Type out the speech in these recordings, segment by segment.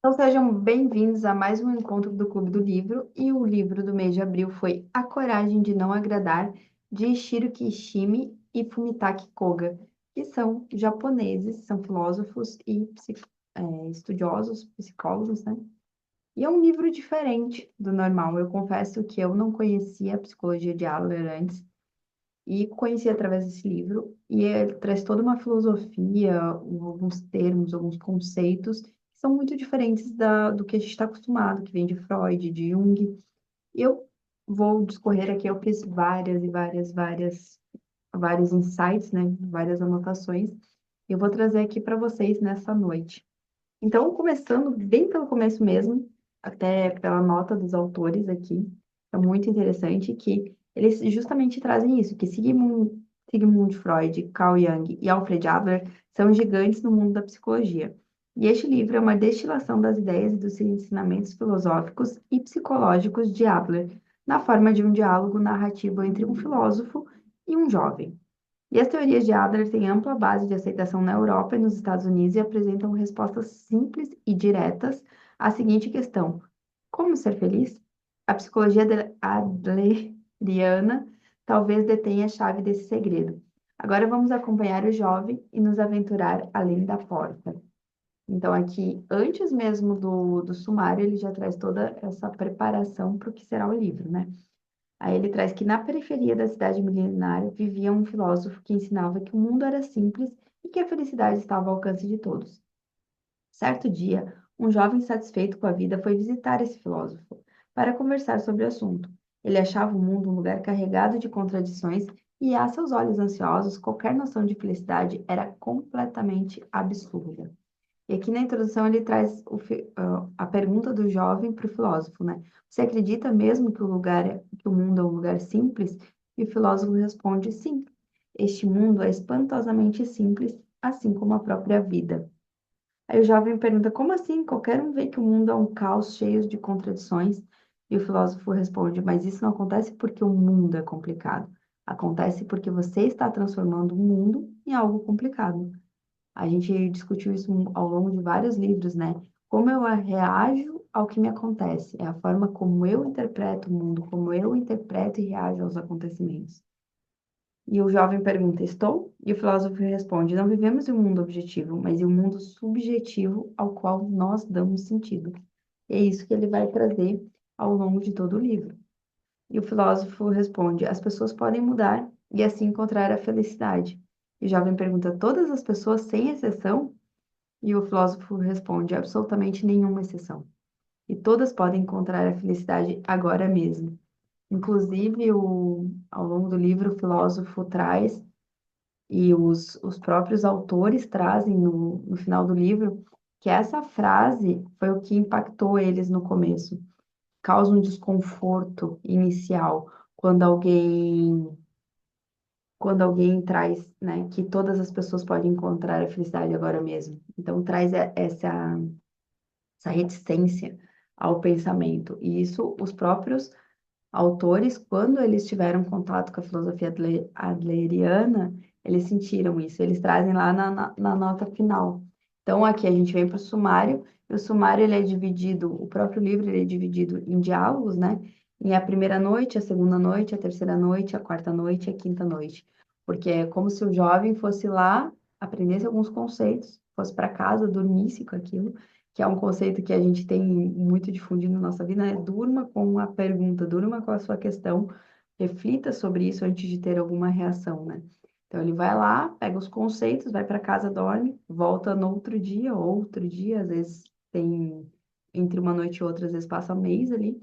Então, sejam bem-vindos a mais um encontro do Clube do Livro. E o livro do mês de abril foi A Coragem de Não Agradar, de Ishiro Kishimi e Fumitaki Koga, que são japoneses, são filósofos e estudiosos, psicólogos, né? E é um livro diferente do normal. Eu confesso que eu não conhecia a psicologia de Adler antes, e conheci através desse livro, e ele traz toda uma filosofia, alguns termos, alguns conceitos, que são muito diferentes do que a gente está acostumado, que vem de Freud, de Jung. E eu vou discorrer aqui, eu fiz várias e vários insights, né, várias anotações, e eu vou trazer aqui para vocês nessa noite. Então, começando bem pelo começo mesmo, até pela nota dos autores aqui, é muito interessante que eles justamente trazem isso, que Sigmund Freud, Carl Jung e Alfred Adler são gigantes no mundo da psicologia. E este livro é uma destilação das ideias e dos ensinamentos filosóficos e psicológicos de Adler, na forma de um diálogo narrativo entre um filósofo e um jovem. E as teorias de Adler têm ampla base de aceitação na Europa e nos Estados Unidos e apresentam respostas simples e diretas à seguinte questão: como ser feliz? A psicologia adleriana talvez detenha a chave desse segredo. Agora vamos acompanhar o jovem e nos aventurar além da porta. Então, aqui, antes mesmo do sumário, ele já traz toda essa preparação para o que será o livro, né? Aí ele traz que na periferia da cidade milenar vivia um filósofo que ensinava que o mundo era simples e que a felicidade estava ao alcance de todos. Certo dia, um jovem satisfeito com a vida foi visitar esse filósofo para conversar sobre o assunto. Ele achava o mundo um lugar carregado de contradições e, a seus olhos ansiosos, qualquer noção de felicidade era completamente absurda. E aqui na introdução ele traz a pergunta do jovem para o filósofo, né? Você acredita mesmo que que o mundo é um lugar simples? E o filósofo responde, sim. Este mundo é espantosamente simples, assim como a própria vida. Aí o jovem pergunta, como assim? Qualquer um vê que o mundo é um caos cheio de contradições. E o filósofo responde, mas isso não acontece porque o mundo é complicado. Acontece porque você está transformando o mundo em algo complicado. A gente discutiu isso ao longo de vários livros, né? Como eu reajo ao que me acontece, é a forma como eu interpreto o mundo, como eu interpreto e reajo aos acontecimentos. E o jovem pergunta, estou? E o filósofo responde, não vivemos em um mundo objetivo, mas em um mundo subjetivo ao qual nós damos sentido. E é isso que ele vai trazer ao longo de todo o livro. E o filósofo responde, as pessoas podem mudar e assim encontrar a felicidade. E o jovem pergunta, todas as pessoas, sem exceção? E o filósofo responde: absolutamente nenhuma exceção. E todas podem encontrar a felicidade agora mesmo. Inclusive, ao longo do livro, o filósofo traz, e os próprios autores trazem no final do livro, que essa frase foi o que impactou eles no começo. Causa um desconforto inicial quando alguém traz, né, que todas as pessoas podem encontrar a felicidade agora mesmo. Então, traz essa reticência ao pensamento. E isso, os próprios autores, quando eles tiveram contato com a filosofia adleriana, eles sentiram isso, eles trazem lá na nota final. Então, aqui a gente vem para o sumário, e o sumário ele é dividido, o próprio livro ele é dividido em diálogos, né? Em a primeira noite, a segunda noite, a terceira noite, a quarta noite e a quinta noite. Porque é como se o jovem fosse lá, aprendesse alguns conceitos, fosse para casa, dormisse com aquilo, que é um conceito que a gente tem muito difundido na nossa vida, né? Durma com a pergunta, durma com a sua questão, reflita sobre isso antes de ter alguma reação, né? Então ele vai lá, pega os conceitos, vai para casa, dorme, volta no outro dia, às vezes tem entre uma noite e outra, às vezes passa um mês ali,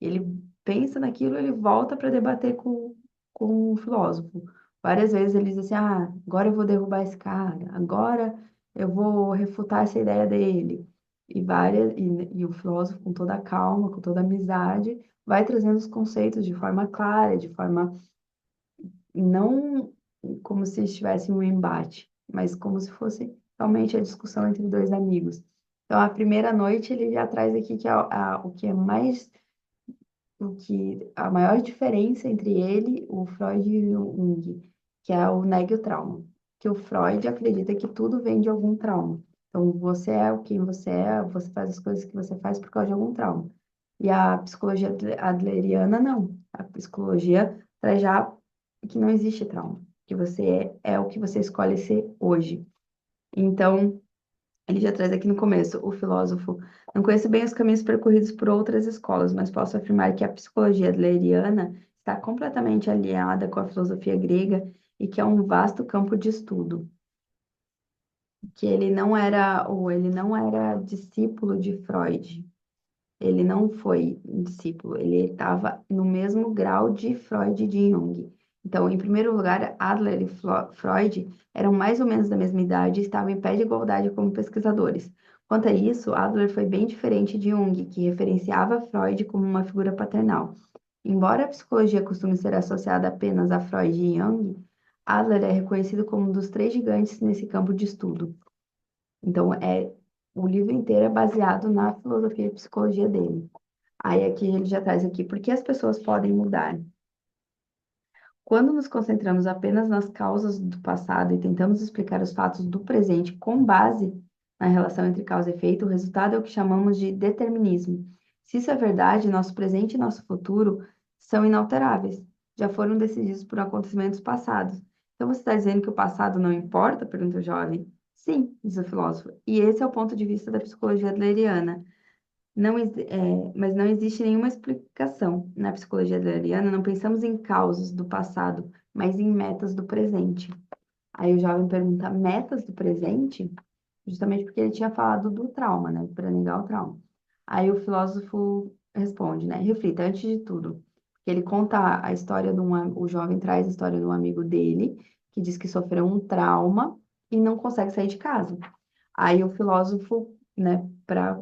ele pensa naquilo, ele volta para debater com o filósofo. Várias vezes ele diz assim: ah, agora eu vou derrubar esse cara, agora eu vou refutar essa ideia dele. E o filósofo, com toda a calma, com toda a amizade, vai trazendo os conceitos de forma clara, de forma não como se estivesse um embate, mas como se fosse realmente a discussão entre dois amigos. Então, a primeira noite ele já traz aqui que o que é mais, o que a maior diferença entre ele, o Freud e o Jung, que é o neg e o trauma. Que o Freud acredita que tudo vem de algum trauma. Então, você é o quem você é, você faz as coisas que você faz por causa de algum trauma. E a psicologia adleriana, não. A psicologia traz já que não existe trauma, que você é o que você escolhe ser hoje. Então, ele já traz aqui no começo, o filósofo: não conheço bem os caminhos percorridos por outras escolas, mas posso afirmar que a psicologia adleriana está completamente alinhada com a filosofia grega e que é um vasto campo de estudo. Que ele não era discípulo de Freud. Ele não foi um discípulo, ele estava no mesmo grau de Freud e de Jung. Então, em primeiro lugar, Adler e Freud eram mais ou menos da mesma idade e estavam em pé de igualdade como pesquisadores. Quanto a isso, Adler foi bem diferente de Jung, que referenciava Freud como uma figura paternal. Embora a psicologia costume ser associada apenas a Freud e Jung, Adler é reconhecido como um dos três gigantes nesse campo de estudo. Então, o livro inteiro é baseado na filosofia e psicologia dele. Aí aqui ele já traz aqui, por que as pessoas podem mudar? Quando nos concentramos apenas nas causas do passado e tentamos explicar os fatos do presente com base na relação entre causa e efeito, o resultado é o que chamamos de determinismo. Se isso é verdade, nosso presente e nosso futuro são inalteráveis, já foram decididos por acontecimentos passados. Então você está dizendo que o passado não importa? Pergunta o jovem. Sim, diz o filósofo. E esse é o ponto de vista da psicologia adleriana. Mas não existe nenhuma explicação. Na psicologia adleriana, não pensamos em causas do passado, mas em metas do presente. Aí o jovem pergunta, metas do presente? Justamente porque ele tinha falado do trauma, né? Para negar o trauma. Aí o filósofo responde, né? Reflita, antes de tudo. Ele conta a história o jovem traz a história de um amigo dele, que diz que sofreu um trauma e não consegue sair de casa. Aí o filósofo, né, para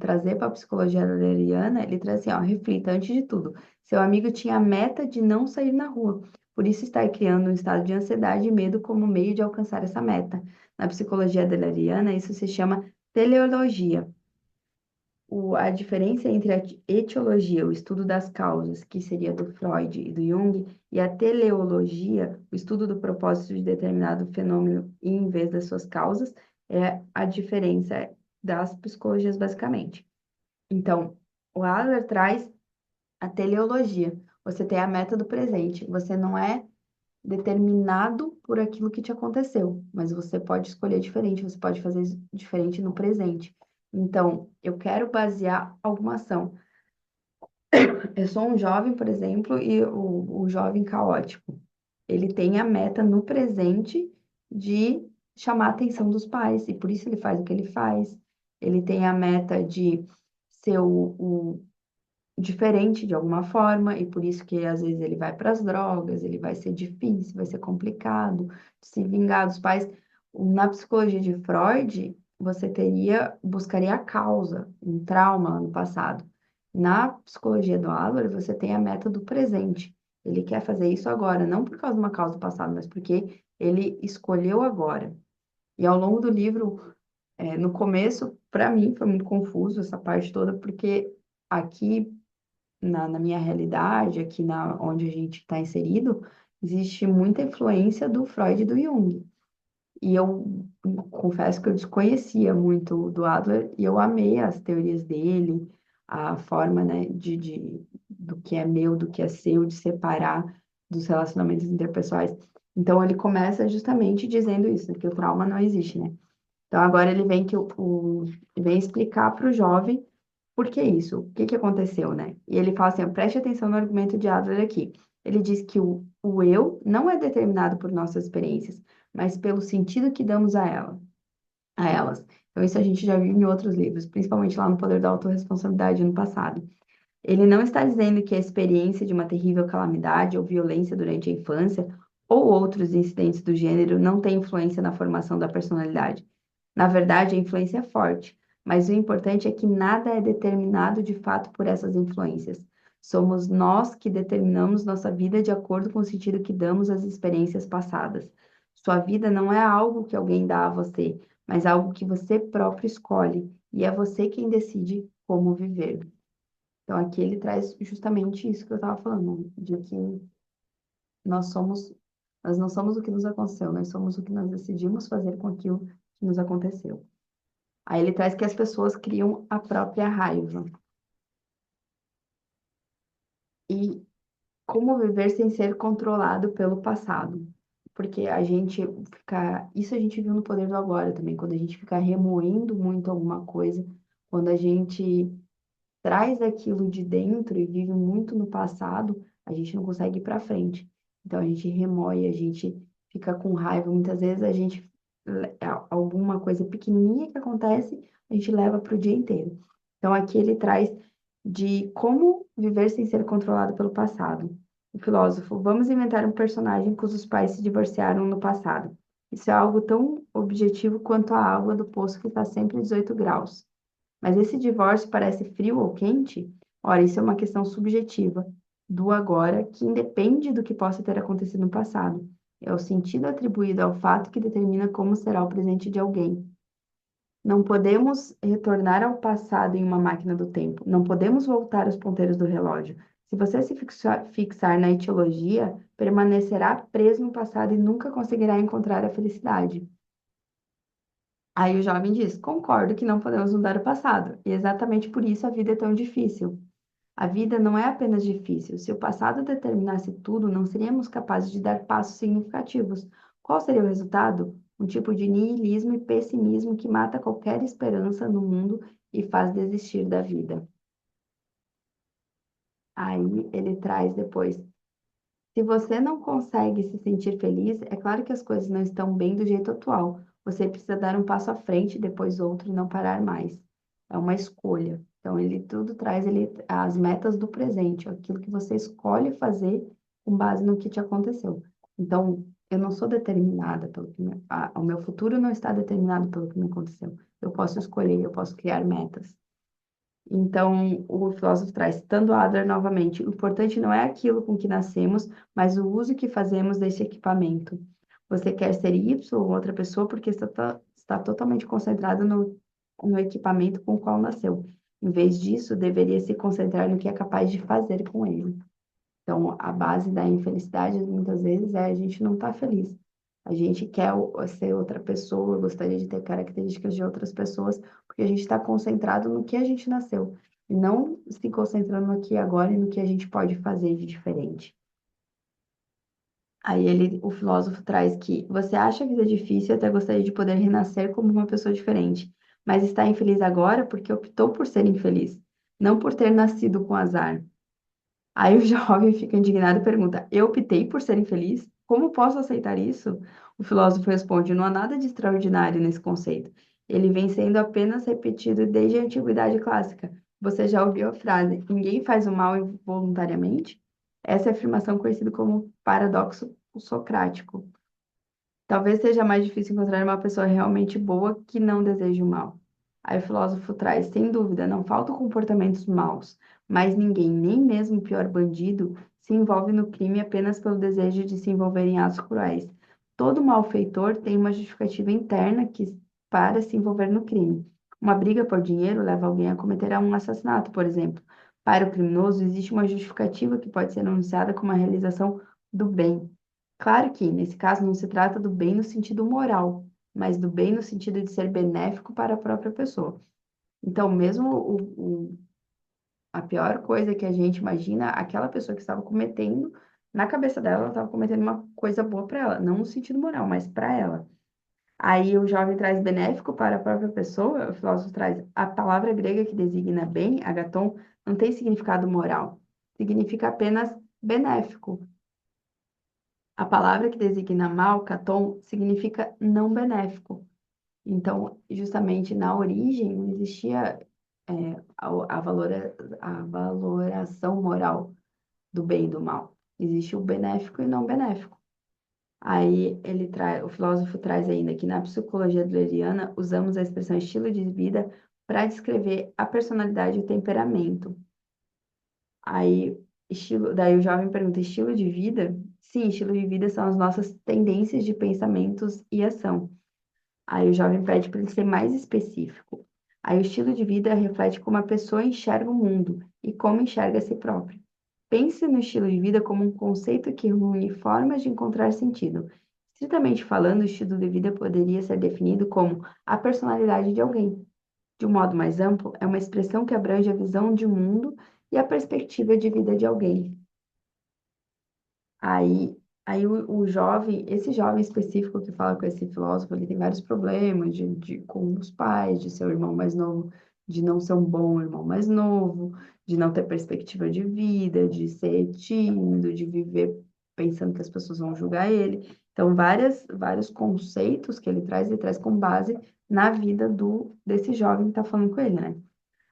trazer para a psicologia adleriana, ele traz assim, ó, reflita, antes de tudo, seu amigo tinha a meta de não sair na rua, por isso está criando um estado de ansiedade e medo como meio de alcançar essa meta. Na psicologia adleriana, isso se chama teleologia. A diferença entre a etiologia, o estudo das causas, que seria do Freud e do Jung, e a teleologia, o estudo do propósito de determinado fenômeno em vez das suas causas, é a diferença das psicologias, basicamente. Então, o Adler traz a teleologia. Você tem a meta do presente. Você não é determinado por aquilo que te aconteceu, mas você pode escolher diferente, você pode fazer diferente no presente. Então, eu quero basear alguma ação. Eu sou um jovem, por exemplo, e o jovem caótico, ele tem a meta no presente de chamar a atenção dos pais, e por isso ele faz o que ele faz. Ele tem a meta de ser o diferente de alguma forma, e por isso que às vezes ele vai para as drogas, ele vai ser difícil, vai ser complicado de se vingar dos pais. Na psicologia de Freud, você buscaria a causa, um trauma lá no passado. Na psicologia do Adler, você tem a meta do presente. Ele quer fazer isso agora, não por causa de uma causa do passado, mas porque ele escolheu agora. E ao longo do livro, no começo, para mim, foi muito confuso essa parte toda, porque aqui na minha realidade, aqui onde a gente está inserido, existe muita influência do Freud e do Jung. E eu confesso que eu desconhecia muito do Adler e eu amei as teorias dele, a forma, né, do que é meu, do que é seu, de separar dos relacionamentos interpessoais. Então ele começa justamente dizendo isso, que o trauma não existe, né? Então agora ele vem vem explicar para o jovem por que isso? O que que aconteceu, né? E ele fala assim, ó, preste atenção no argumento de Adler aqui. Ele diz que o eu não é determinado por nossas experiências, mas pelo sentido que damos a elas. Então, isso a gente já viu em outros livros, principalmente lá no Poder da Autorresponsabilidade no passado. Ele não está dizendo que a experiência de uma terrível calamidade ou violência durante a infância ou outros incidentes do gênero não tem influência na formação da personalidade. Na verdade, a influência é forte, mas o importante é que nada é determinado de fato por essas influências. Somos nós que determinamos nossa vida de acordo com o sentido que damos às experiências passadas. Sua vida não é algo que alguém dá a você, mas algo que você próprio escolhe, e é você quem decide como viver. Então, aqui ele traz justamente isso que eu estava falando, de que nós somos, nós não somos o que nos aconteceu, nós somos o que nós decidimos fazer com aquilo que nos aconteceu. Aí ele traz que as pessoas criam a própria raiva. E como viver sem ser controlado pelo passado. Porque a gente fica. Isso a gente viu no Poder do Agora também, quando a gente fica remoendo muito alguma coisa, quando a gente traz aquilo de dentro e vive muito no passado, a gente não consegue ir para frente. Então a gente remoe, a gente fica com raiva. Muitas vezes a gente alguma coisa pequenininha que acontece, a gente leva para o dia inteiro. Então aqui ele traz de como viver sem ser controlado pelo passado. O filósofo, vamos inventar um personagem cujos pais se divorciaram no passado. Isso é algo tão objetivo quanto a água do poço que está sempre a 18 graus. Mas esse divórcio parece frio ou quente? Ora, isso é uma questão subjetiva do agora, que independe do que possa ter acontecido no passado. É o sentido atribuído ao fato que determina como será o presente de alguém. Não podemos retornar ao passado em uma máquina do tempo. Não podemos voltar os ponteiros do relógio. Se você se fixar na etiologia, permanecerá preso no passado e nunca conseguirá encontrar a felicidade. Aí o jovem diz: concordo que não podemos mudar o passado, e exatamente por isso a vida é tão difícil. A vida não é apenas difícil. Se o passado determinasse tudo, não seríamos capazes de dar passos significativos. Qual seria o resultado? Um tipo de niilismo e pessimismo que mata qualquer esperança no mundo e faz desistir da vida. Aí ele traz depois: se você não consegue se sentir feliz, é claro que as coisas não estão bem do jeito atual. Você precisa dar um passo à frente, depois outro e não parar mais. É uma escolha. Então ele tudo traz ele as metas do presente, aquilo que você escolhe fazer com base no que te aconteceu. Então, eu não sou determinada pelo que o meu futuro não está determinado pelo que me aconteceu. Eu posso escolher, eu posso criar metas. Então, o filósofo traz, citando Adler novamente, o importante não é aquilo com que nascemos, mas o uso que fazemos desse equipamento. Você quer ser Y ou outra pessoa porque está totalmente concentrado no equipamento com o qual nasceu. Em vez disso, deveria se concentrar no que é capaz de fazer com ele. Então, a base da infelicidade, muitas vezes, é a gente não estar feliz. A gente quer ser outra pessoa, gostaria de ter características de outras pessoas, porque a gente está concentrado no que a gente nasceu, e não se concentrando no aqui e agora e no que a gente pode fazer de diferente. Aí o filósofo traz que você acha a vida difícil e até gostaria de poder renascer como uma pessoa diferente, mas está infeliz agora porque optou por ser infeliz, não por ter nascido com azar. Aí o jovem fica indignado e pergunta: eu optei por ser infeliz? Como posso aceitar isso? O filósofo responde: não há nada de extraordinário nesse conceito. Ele vem sendo apenas repetido desde a antiguidade clássica. Você já ouviu a frase: ninguém faz o mal involuntariamente? Essa é a afirmação conhecida como paradoxo socrático. Talvez seja mais difícil encontrar uma pessoa realmente boa que não deseje o mal. Aí o filósofo traz, sem dúvida, não faltam comportamentos maus, mas ninguém, nem mesmo o pior bandido, se envolve no crime apenas pelo desejo de se envolver em atos cruéis. Todo malfeitor tem uma justificativa interna para se envolver no crime. Uma briga por dinheiro leva alguém a cometer um assassinato, por exemplo. Para o criminoso, existe uma justificativa que pode ser anunciada como a realização do bem. Claro que, nesse caso, não se trata do bem no sentido moral, mas do bem no sentido de ser benéfico para a própria pessoa. Então, mesmo a pior coisa que a gente imagina, aquela pessoa que estava cometendo, na cabeça dela, ela estava cometendo uma coisa boa para ela, não no sentido moral, mas para ela. Aí o jovem traz benéfico para a própria pessoa, o filósofo traz a palavra grega que designa bem, agaton, não tem significado moral, significa apenas benéfico. A palavra que designa mal, katon, significa não benéfico. Então, justamente na origem, não existia a valoração moral do bem e do mal. Existe o benéfico e não benéfico. Aí o filósofo traz ainda que na psicologia adleriana usamos a expressão estilo de vida para descrever a personalidade e o temperamento. Daí o jovem pergunta: estilo de vida? Sim, estilo de vida são as nossas tendências de pensamentos e ação. Aí o jovem pede para ele ser mais específico. Aí o estilo de vida reflete como a pessoa enxerga o mundo e como enxerga a si própria. Pense no estilo de vida como um conceito que reúne formas de encontrar sentido. Estritamente falando, o estilo de vida poderia ser definido como a personalidade de alguém. De um modo mais amplo, é uma expressão que abrange a visão de mundo e a perspectiva de vida de alguém. Aí, aí o jovem, esse jovem específico que fala com esse filósofo, ele tem vários problemas com os pais, de ser o irmão mais novo, de não ser um bom irmão mais novo, de não ter perspectiva de vida, de ser tímido, de viver pensando que as pessoas vão julgar ele. Então, vários conceitos que ele traz com base na vida desse jovem que está falando com ele, né?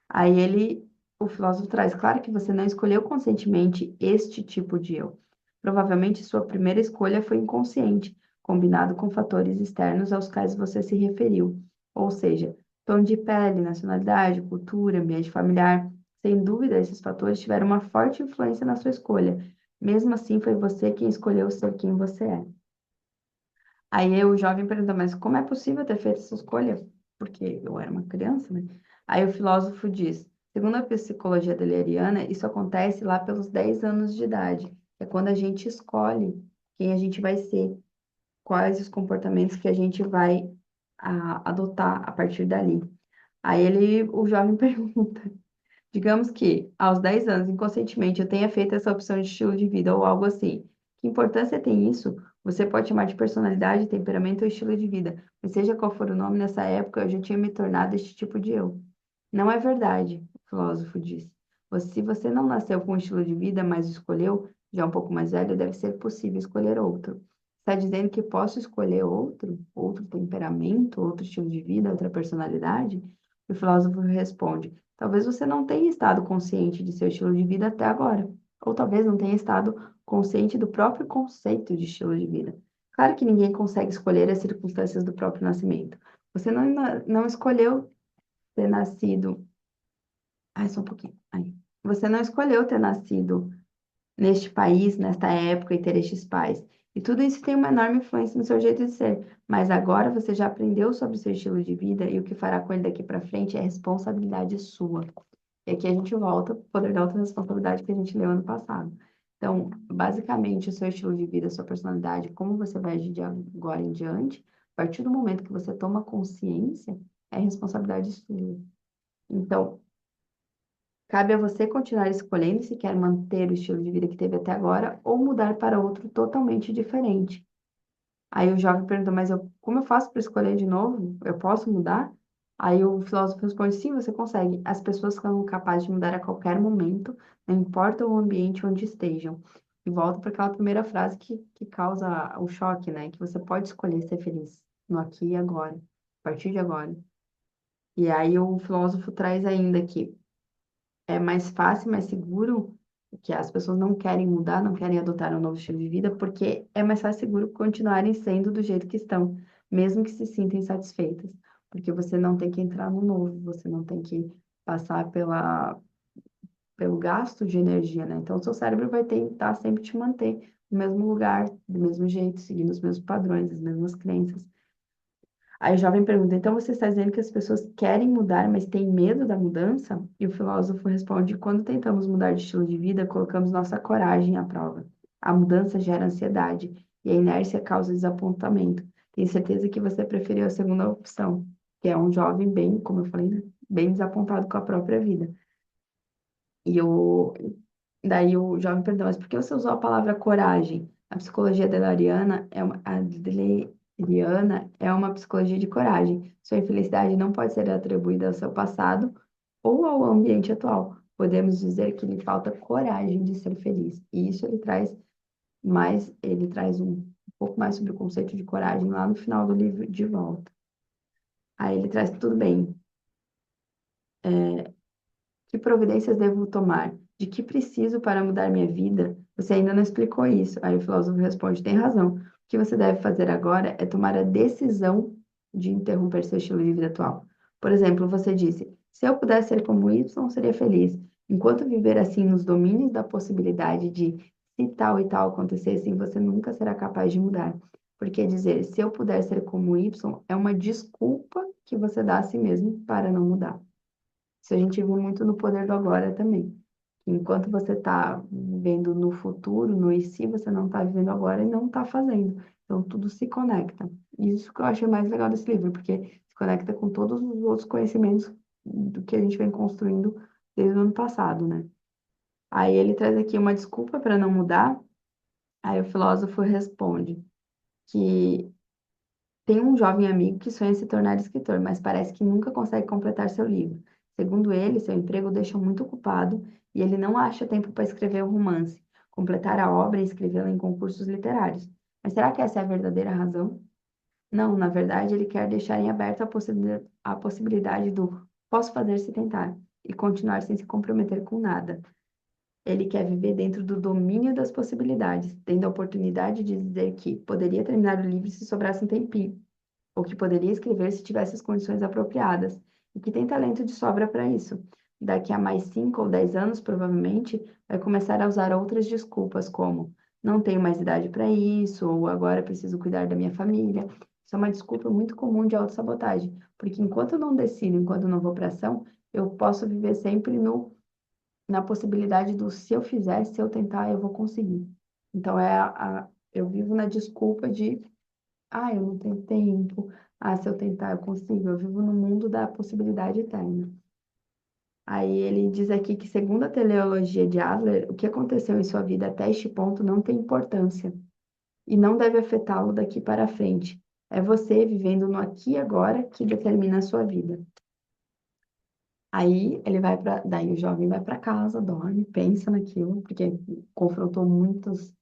Aí o filósofo traz, claro que você não escolheu conscientemente este tipo de eu. Provavelmente sua primeira escolha foi inconsciente, combinado com fatores externos aos quais você se referiu. Ou seja, tom de pele, nacionalidade, cultura, ambiente familiar. Sem dúvida, esses fatores tiveram uma forte influência na sua escolha. Mesmo assim, foi você quem escolheu ser quem você é. Aí o jovem pergunta, mas como é possível ter feito essa escolha? Porque eu era uma criança, né? Aí o filósofo diz, segundo a psicologia adleriana, isso acontece lá pelos 10 anos de idade, que é quando a gente escolhe quem a gente vai ser, quais os comportamentos que a gente vai adotar a partir dali. O jovem pergunta, digamos que aos 10 anos, inconscientemente, eu tenha feito essa opção de estilo de vida ou algo assim. Que importância tem isso? Você pode chamar de personalidade, temperamento ou estilo de vida, mas seja qual for o nome nessa época, eu já tinha me tornado este tipo de eu. Não é verdade, o filósofo diz. Se você não nasceu com um estilo de vida, mas o escolheu, já um pouco mais velho, deve ser possível escolher outro. Está dizendo que posso escolher outro temperamento, outro estilo de vida, outra personalidade? O filósofo responde: talvez você não tenha estado consciente de seu estilo de vida até agora, ou talvez não tenha estado consciente do próprio conceito de estilo de vida. Claro que ninguém consegue escolher as circunstâncias do próprio nascimento. Você não escolheu ter nascido. Ai, só um pouquinho. Aí. Você não escolheu ter nascido neste país, nesta época e ter estes pais. E tudo isso tem uma enorme influência no seu jeito de ser. Mas agora você já aprendeu sobre o seu estilo de vida e o que fará com ele daqui para frente é responsabilidade sua. E aqui a gente volta ao poder da autorresponsabilidade que a gente leu ano passado. Então, basicamente, o seu estilo de vida, a sua personalidade, como você vai agir de agora em diante, a partir do momento que você toma consciência, é responsabilidade sua. Então, cabe a você continuar escolhendo se quer manter o estilo de vida que teve até agora ou mudar para outro totalmente diferente. Aí o jovem pergunta, mas como eu faço para escolher de novo? Eu posso mudar? Aí o filósofo responde, sim, você consegue. As pessoas são capazes de mudar a qualquer momento, não importa o ambiente onde estejam. E volta para aquela primeira frase que causa o choque, né? Que você pode escolher ser feliz no aqui e agora, a partir de agora. E aí o filósofo traz ainda que é mais fácil, mais seguro, que as pessoas não querem mudar, não querem adotar um novo estilo de vida, porque é mais fácil e seguro continuarem sendo do jeito que estão, mesmo que se sintam insatisfeitas, porque você não tem que entrar no novo, você não tem que passar pelo gasto de energia, né? Então, o seu cérebro vai tentar sempre te manter no mesmo lugar, do mesmo jeito, seguindo os mesmos padrões, as mesmas crenças. Aí o jovem pergunta: então você está dizendo que as pessoas querem mudar, mas têm medo da mudança? E o filósofo responde: quando tentamos mudar de estilo de vida, colocamos nossa coragem à prova. A mudança gera ansiedade e a inércia causa desapontamento. Tenho certeza que você preferiu a segunda opção, que é um jovem bem, como eu falei, né? Bem desapontado com a própria vida. E daí o jovem pergunta: mas por que você usou a palavra coragem? A psicologia adleriana é uma psicologia de coragem. Sua infelicidade não pode ser atribuída ao seu passado ou ao ambiente atual. Podemos dizer que lhe falta coragem de ser feliz. E isso ele traz um pouco mais sobre o conceito de coragem lá no final do livro de volta. Aí ele traz tudo bem. Que providências devo tomar? De que preciso para mudar minha vida? Você ainda não explicou isso. Aí o filósofo responde: tem razão. O que você deve fazer agora é tomar a decisão de interromper seu estilo de vida atual. Por exemplo, você disse: se eu pudesse ser como Y, seria feliz. Enquanto viver assim nos domínios da possibilidade de se tal e tal acontecessem, você nunca será capaz de mudar. Porque dizer se eu puder ser como Y é uma desculpa que você dá a si mesmo para não mudar. Isso a gente viu muito no Poder do Agora também. Enquanto você está vivendo no futuro, no e se, você não está vivendo agora e não está fazendo. Então, tudo se conecta. E isso que eu achei mais legal desse livro, porque se conecta com todos os outros conhecimentos do que a gente vem construindo desde o ano passado, né? Aí ele traz aqui uma desculpa para não mudar. Aí o filósofo responde que tem um jovem amigo que sonha se tornar escritor, mas parece que nunca consegue completar seu livro. Segundo ele, seu emprego o deixa muito ocupado e ele não acha tempo para escrever um romance, completar a obra e escrevê-la em concursos literários. Mas será que essa é a verdadeira razão? Não, na verdade, ele quer deixar em aberto a possibilidade do posso fazer se tentar e continuar sem se comprometer com nada. Ele quer viver dentro do domínio das possibilidades, tendo a oportunidade de dizer que poderia terminar o livro se sobrasse um tempinho, ou que poderia escrever se tivesse as condições apropriadas, e que tem talento de sobra para isso. Daqui a mais 5 ou 10 anos, provavelmente, vai começar a usar outras desculpas, como não tenho mais idade para isso, ou agora preciso cuidar da minha família. Isso é uma desculpa muito comum de autossabotagem, porque enquanto eu não decido, enquanto eu não vou para ação, eu posso viver sempre no na possibilidade do se eu fizer, se eu tentar, eu vou conseguir. Então, eu vivo na desculpa de, eu não tenho tempo, se eu tentar, eu consigo. Eu vivo no mundo da possibilidade eterna. Aí ele diz aqui que, segundo a teleologia de Adler, o que aconteceu em sua vida até este ponto não tem importância e não deve afetá-lo daqui para frente. É você vivendo no aqui e agora que determina a sua vida. Aí daí o jovem vai para casa, dorme, pensa naquilo, porque confrontou muitos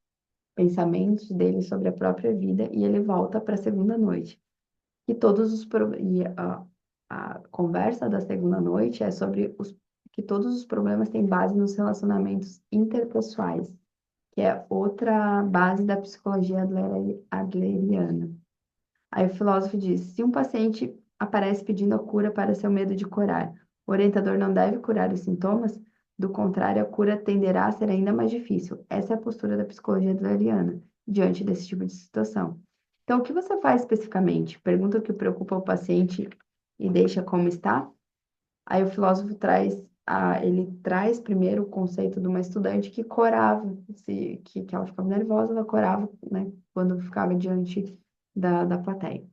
pensamentos dele sobre a própria vida e ele volta para a segunda noite. A conversa da segunda noite é sobre que todos os problemas têm base nos relacionamentos interpessoais, que é outra base da psicologia adleriana. Aí o filósofo diz: se um paciente aparece pedindo a cura para seu medo de curar, o orientador não deve curar os sintomas, do contrário, a cura tenderá a ser ainda mais difícil. Essa é a postura da psicologia adleriana diante desse tipo de situação. Então, o que você faz especificamente? Pergunta o que preocupa o paciente e deixa como está? Aí o filósofo ele traz primeiro o conceito de uma estudante que corava, que ela ficava nervosa, ela corava, né, quando ficava diante da plateia.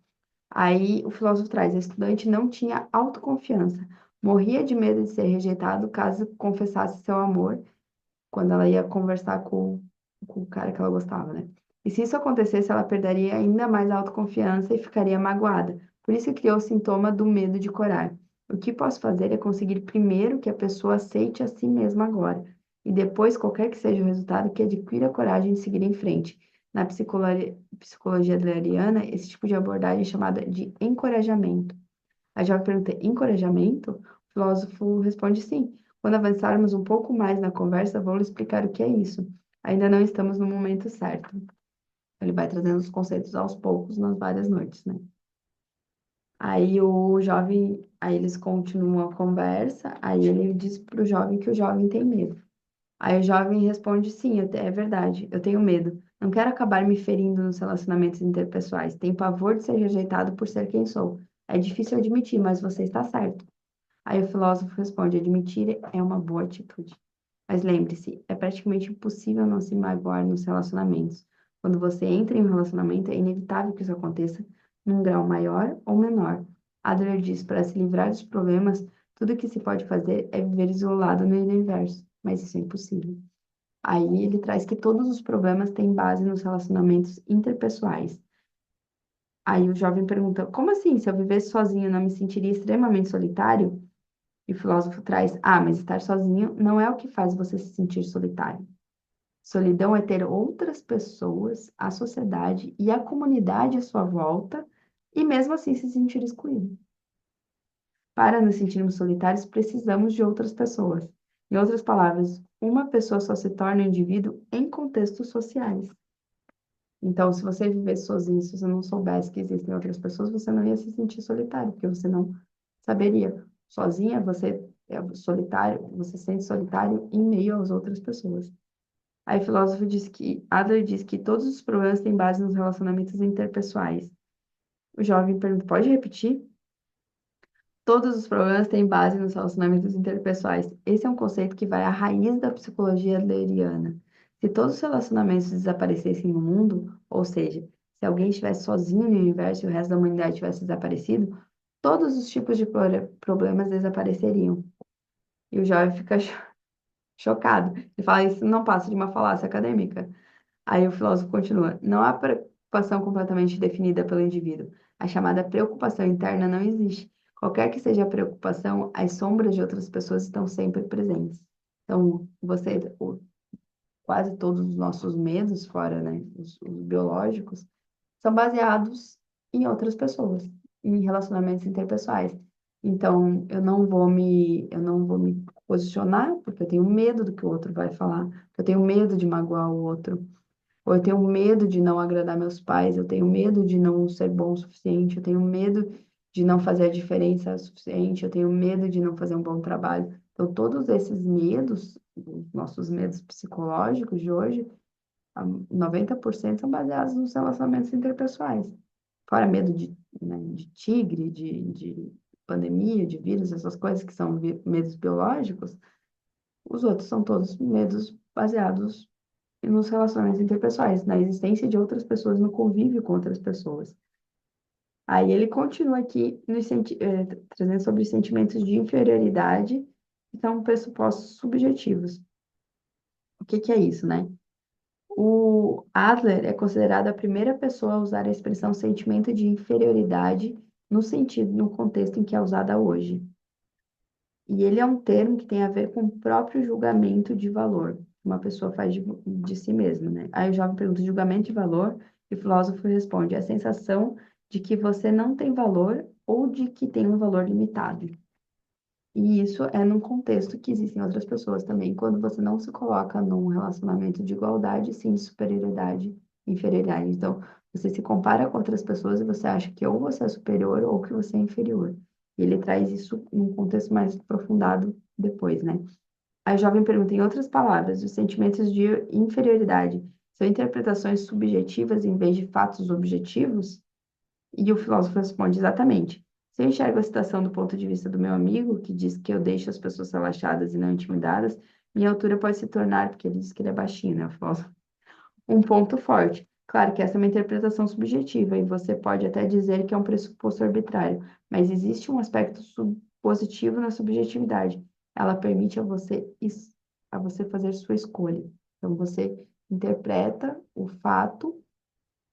Aí o filósofo traz, a estudante não tinha autoconfiança, morria de medo de ser rejeitado caso confessasse seu amor, quando ela ia conversar com o cara que ela gostava, né? E se isso acontecesse, ela perderia ainda mais a autoconfiança e ficaria magoada. Por isso criou o sintoma do medo de corar. O que posso fazer é conseguir primeiro que a pessoa aceite a si mesma agora, e depois, qualquer que seja o resultado, que adquira a coragem de seguir em frente. Na psicologia adleriana, esse tipo de abordagem é chamada de encorajamento. A jovem pergunta: encorajamento? O filósofo responde: sim. Quando avançarmos um pouco mais na conversa, vou lhe explicar o que é isso. Ainda não estamos no momento certo. Ele vai trazendo os conceitos aos poucos nas várias noites, né? Aí eles continuam a conversa, aí ele diz para o jovem que o jovem tem medo. Aí o jovem responde: sim, é verdade, eu tenho medo. Não quero acabar me ferindo nos relacionamentos interpessoais. Tenho pavor de ser rejeitado por ser quem sou. É difícil admitir, mas você está certo. Aí o filósofo responde: admitir é uma boa atitude. Mas lembre-se, é praticamente impossível não se magoar nos relacionamentos. Quando você entra em um relacionamento, é inevitável que isso aconteça num grau maior ou menor. Adler diz: para se livrar dos problemas, tudo o que se pode fazer é viver isolado no universo, mas isso é impossível. Aí ele traz que todos os problemas têm base nos relacionamentos interpessoais. Aí o jovem pergunta: como assim? Se eu vivesse sozinho, não me sentiria extremamente solitário? E o filósofo traz: mas estar sozinho não é o que faz você se sentir solitário. Solidão é ter outras pessoas, a sociedade e a comunidade à sua volta e mesmo assim se sentir excluído. Para nos sentirmos solitários, precisamos de outras pessoas. Em outras palavras, uma pessoa só se torna um indivíduo em contextos sociais. Então, se você vivesse sozinho, se você não soubesse que existem outras pessoas, você não ia se sentir solitário, porque você não saberia. Sozinha, você é solitário, você se sente solitário em meio às outras pessoas. Aí o filósofo diz que, Adler diz que todos os problemas têm base nos relacionamentos interpessoais. O jovem pergunta: pode repetir? Todos os problemas têm base nos relacionamentos interpessoais. Esse é um conceito que vai à raiz da psicologia adleriana. Se todos os relacionamentos desaparecessem no mundo, ou seja, se alguém estivesse sozinho no universo e o resto da humanidade tivesse desaparecido, todos os tipos de problemas desapareceriam. E o jovem fica chocado. Ele fala, isso não passa de uma falácia acadêmica. Aí o filósofo continua: não há preocupação completamente definida pelo indivíduo. A chamada preocupação interna não existe. Qualquer que seja a preocupação, as sombras de outras pessoas estão sempre presentes. Então, quase todos os nossos medos, fora, né, os biológicos, são baseados em outras pessoas, em relacionamentos interpessoais. Então, eu não vou me posicionar, porque eu tenho medo do que o outro vai falar, eu tenho medo de magoar o outro. Ou eu tenho medo de não agradar meus pais, eu tenho medo de não ser bom o suficiente, eu tenho medo de não fazer a diferença o suficiente, eu tenho medo de não fazer um bom trabalho. Então, todos esses medos, os nossos medos psicológicos de hoje, 90% são baseados nos relacionamentos interpessoais. Fora medo né, de tigre, de pandemia, de vírus, essas coisas que são medos biológicos, os outros são todos medos baseados nos relacionamentos interpessoais, na existência de outras pessoas, no convívio com outras pessoas. Aí ele continua aqui trazendo sobre os sentimentos de inferioridade, que são pressupostos subjetivos. O que que é isso, né? O Adler é considerado a primeira pessoa a usar a expressão sentimento de inferioridade no contexto em que é usada hoje. E ele é um termo que tem a ver com o próprio julgamento de valor que uma pessoa faz de si mesma, né? Aí o jovem pergunta, julgamento de valor, e o filósofo responde, a sensação de que você não tem valor ou de que tem um valor limitado. E isso é num contexto que existem outras pessoas também, quando você não se coloca num relacionamento de igualdade, sim de superioridade e inferioridade. Então, você se compara com outras pessoas e você acha que ou você é superior ou que você é inferior. E ele traz isso num contexto mais aprofundado depois, né? A jovem pergunta, em outras palavras, os sentimentos de inferioridade são interpretações subjetivas em vez de fatos objetivos? E o filósofo responde exatamente. Se eu enxergo a situação do ponto de vista do meu amigo, que diz que eu deixo as pessoas relaxadas e não intimidadas, minha altura pode se tornar, porque ele diz que ele é baixinho, né, o filósofo, um ponto forte. Claro que essa é uma interpretação subjetiva e você pode até dizer que é um pressuposto arbitrário, mas existe um aspecto positivo na subjetividade. Ela permite a você fazer sua escolha. Então, você interpreta o fato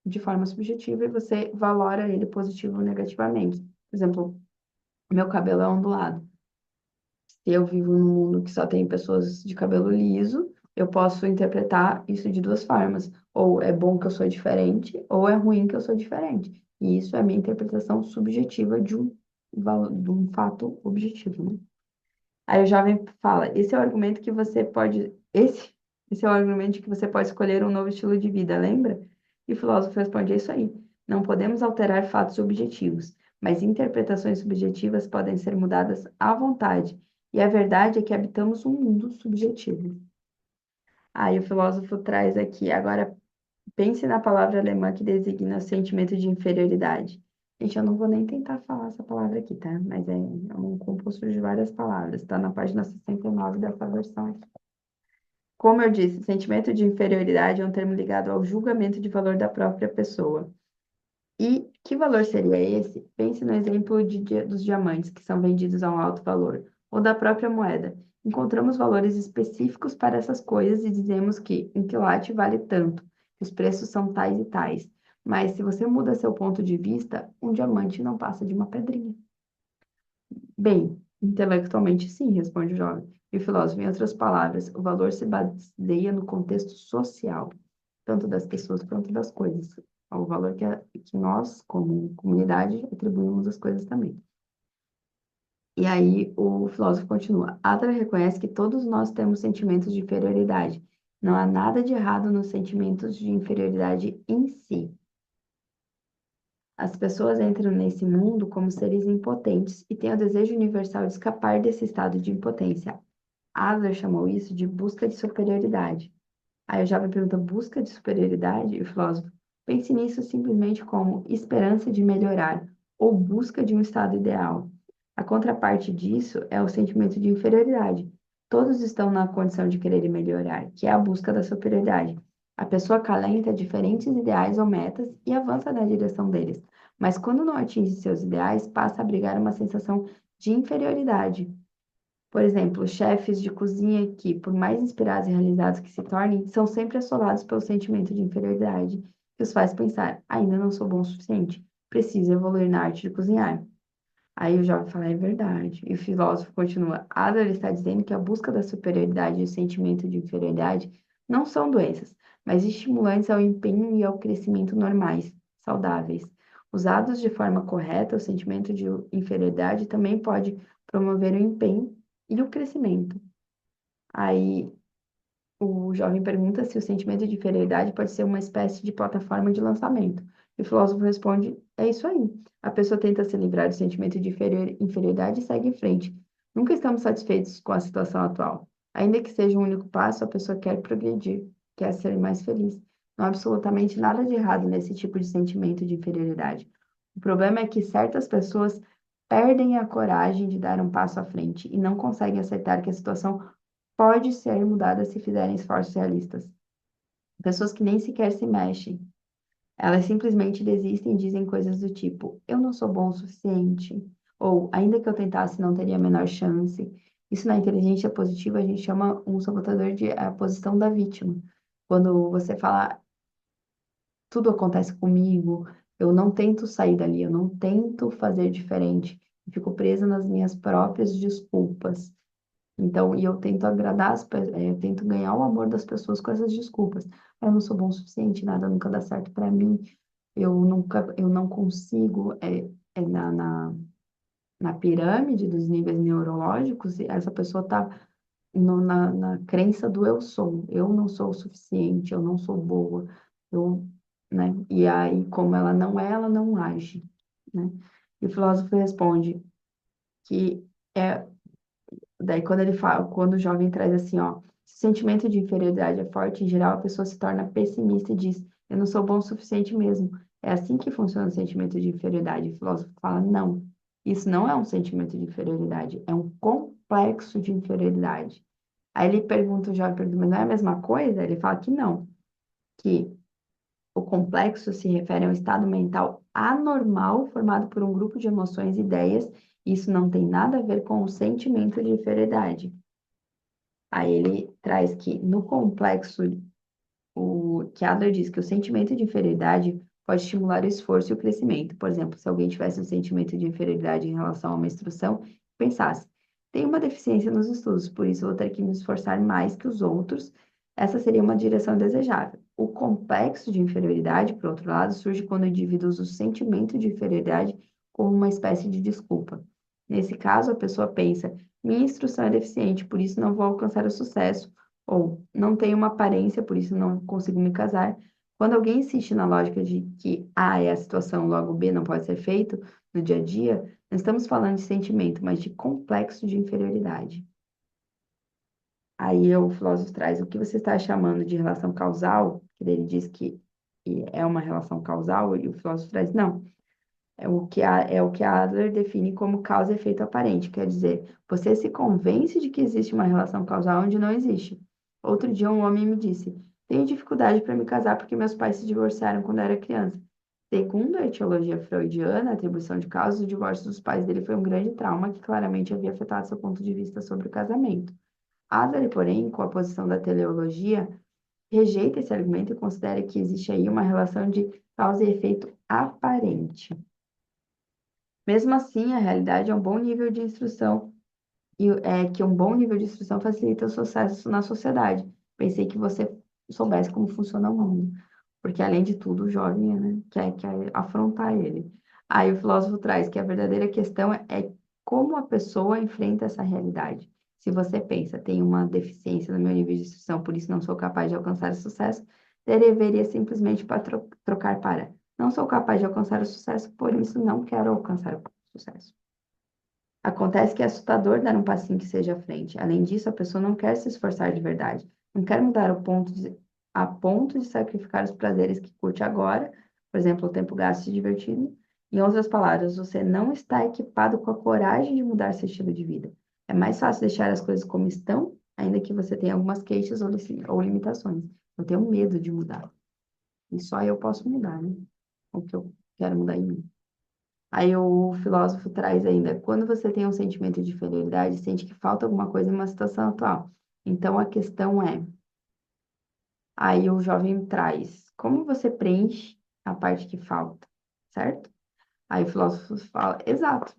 de forma subjetiva e você valora ele positivo ou negativamente. Por exemplo, meu cabelo é ondulado. Se eu vivo num mundo que só tem pessoas de cabelo liso, eu posso interpretar isso de duas formas. Ou é bom que eu sou diferente, ou é ruim que eu sou diferente. E isso é a minha interpretação subjetiva de um fato objetivo, né? Aí o jovem fala, esse é o argumento de que você pode escolher um novo estilo de vida, lembra? E o filósofo responde, é isso aí. Não podemos alterar fatos objetivos, mas interpretações subjetivas podem ser mudadas à vontade. E a verdade é que habitamos um mundo subjetivo. Aí o filósofo traz aqui, agora pense na palavra alemã que designa o sentimento de inferioridade. Gente, eu não vou nem tentar falar essa palavra aqui, tá? Mas é um composto de várias palavras. Está na página 69 dessa versão aqui. Como eu disse, sentimento de inferioridade é um termo ligado ao julgamento de valor da própria pessoa. E que valor seria esse? Pense no exemplo dos diamantes, que são vendidos a um alto valor, ou da própria moeda. Encontramos valores específicos para essas coisas e dizemos que um quilate vale tanto, que os preços são tais e tais. Mas se você muda seu ponto de vista, um diamante não passa de uma pedrinha. Bem, intelectualmente sim, responde o jovem. E o filósofo, em outras palavras, o valor se baseia no contexto social, tanto das pessoas quanto das coisas. O valor que nós, como comunidade, atribuímos às coisas também. E aí o filósofo continua. Adler reconhece que todos nós temos sentimentos de inferioridade. Não há nada de errado nos sentimentos de inferioridade em si. As pessoas entram nesse mundo como seres impotentes e têm o desejo universal de escapar desse estado de impotência. Adler chamou isso de busca de superioridade. Aí o jovem pergunta, busca de superioridade? E o filósofo, pense nisso simplesmente como esperança de melhorar ou busca de um estado ideal. A contraparte disso é o sentimento de inferioridade. Todos estão na condição de querer melhorar, que é a busca da superioridade. A pessoa acalenta diferentes ideais ou metas e avança na direção deles, Mas quando não atinge seus ideais, passa a abrigar uma sensação de inferioridade. Por exemplo, chefes de cozinha que, por mais inspirados e realizados que se tornem, são sempre assolados pelo sentimento de inferioridade, que os faz pensar: ainda não sou bom o suficiente, preciso evoluir na arte de cozinhar. Aí o jovem fala: é verdade. E o filósofo continua: Adler está dizendo que a busca da superioridade e o sentimento de inferioridade não são doenças, mas estimulantes ao empenho e ao crescimento normais, saudáveis. Usados de forma correta, o sentimento de inferioridade também pode promover o empenho e o crescimento. Aí o jovem pergunta se o sentimento de inferioridade pode ser uma espécie de plataforma de lançamento. E o filósofo responde: é isso aí. A pessoa tenta se livrar do sentimento de inferioridade e segue em frente. Nunca estamos satisfeitos com a situação atual. Ainda que seja um único passo, a pessoa quer progredir, quer ser mais feliz. Não há absolutamente nada de errado nesse tipo de sentimento de inferioridade. O problema é que certas pessoas perdem a coragem de dar um passo à frente e não conseguem aceitar que a situação pode ser mudada se fizerem esforços realistas. Pessoas que nem sequer se mexem. Elas simplesmente desistem e dizem coisas do tipo: eu não sou bom o suficiente, ou ainda que eu tentasse, não teria a menor chance. Isso na inteligência positiva a gente chama um sabotador de a posição da vítima. Quando você fala, tudo acontece comigo, eu não tento sair dali, eu não tento fazer diferente, eu fico presa nas minhas próprias desculpas. Então, e eu tento agradar eu tento ganhar o amor das pessoas com essas desculpas. Eu não sou bom o suficiente, nada nunca dá certo para mim. Eu não consigo, na pirâmide dos níveis neurológicos, e essa pessoa está na crença do eu sou. Eu não sou o suficiente, eu não sou boa, eu, né? E aí, como ela não age, né? E o filósofo responde que é daí, quando ele fala, quando o jovem traz assim, ó, se o sentimento de inferioridade é forte, em geral, a pessoa se torna pessimista e diz: eu não sou bom o suficiente mesmo. É assim que funciona o sentimento de inferioridade. O filósofo fala: não, isso não é um sentimento de inferioridade, é um complexo de inferioridade. Aí ele pergunta, o jovem pergunta: mas não é a mesma coisa? Ele fala que não, que o complexo se refere a um estado mental anormal formado por um grupo de emoções e ideias. E isso não tem nada a ver com o sentimento de inferioridade. Aí ele traz que no complexo, o que Adler diz que o sentimento de inferioridade pode estimular o esforço e o crescimento. Por exemplo, se alguém tivesse um sentimento de inferioridade em relação a uma instrução, pensasse: tenho uma deficiência nos estudos, por isso vou ter que me esforçar mais que os outros. Essa seria uma direção desejável. O complexo de inferioridade, por outro lado, surge quando o indivíduo usa o sentimento de inferioridade como uma espécie de desculpa. Nesse caso, a pessoa pensa: minha instrução é deficiente, por isso não vou alcançar o sucesso, ou não tenho uma aparência, por isso não consigo me casar. Quando alguém insiste na lógica de que A é a situação, logo B não pode ser feito no dia a dia, não estamos falando de sentimento, mas de complexo de inferioridade. Aí o filósofo traz o que você está chamando de relação causal, que ele diz que é uma relação causal, e o filósofo traz, não, é o que a Adler define como causa e efeito aparente, quer dizer, você se convence de que existe uma relação causal onde não existe. Outro dia um homem me disse: tenho dificuldade para me casar porque meus pais se divorciaram quando eu era criança. Segundo a etiologia freudiana, a atribuição de causas, o divórcio dos pais dele foi um grande trauma que claramente havia afetado seu ponto de vista sobre o casamento. Adler, porém, com a posição da teleologia, rejeita esse argumento e considera que existe aí uma relação de causa e efeito aparente. Mesmo assim, a realidade é um bom nível de instrução e é que um bom nível de instrução facilita o sucesso na sociedade. Pensei que você soubesse como funciona o mundo, porque além de tudo, o jovem, né, quer afrontar ele. Aí o filósofo traz que a verdadeira questão é como a pessoa enfrenta essa realidade. Se você pensa, tem uma deficiência no meu nível de instrução, por isso não sou capaz de alcançar o sucesso, deveria simplesmente trocar para não sou capaz de alcançar o sucesso, por isso não quero alcançar o sucesso. Acontece que é assustador dar um passinho que seja à frente. Além disso, a pessoa não quer se esforçar de verdade. Não quer mudar a ponto de sacrificar os prazeres que curte agora, por exemplo, o tempo gasto se divertindo. Em outras palavras, você não está equipado com a coragem de mudar seu estilo de vida. É mais fácil deixar as coisas como estão, ainda que você tenha algumas queixas ou limitações. Eu tenho medo de mudar. E só eu posso mudar, né? O que eu quero mudar em mim. Aí o filósofo traz ainda, quando você tem um sentimento de inferioridade, sente que falta alguma coisa em uma situação atual. Então a questão é, aí o jovem traz, como você preenche a parte que falta, certo? Aí o filósofo fala, exato.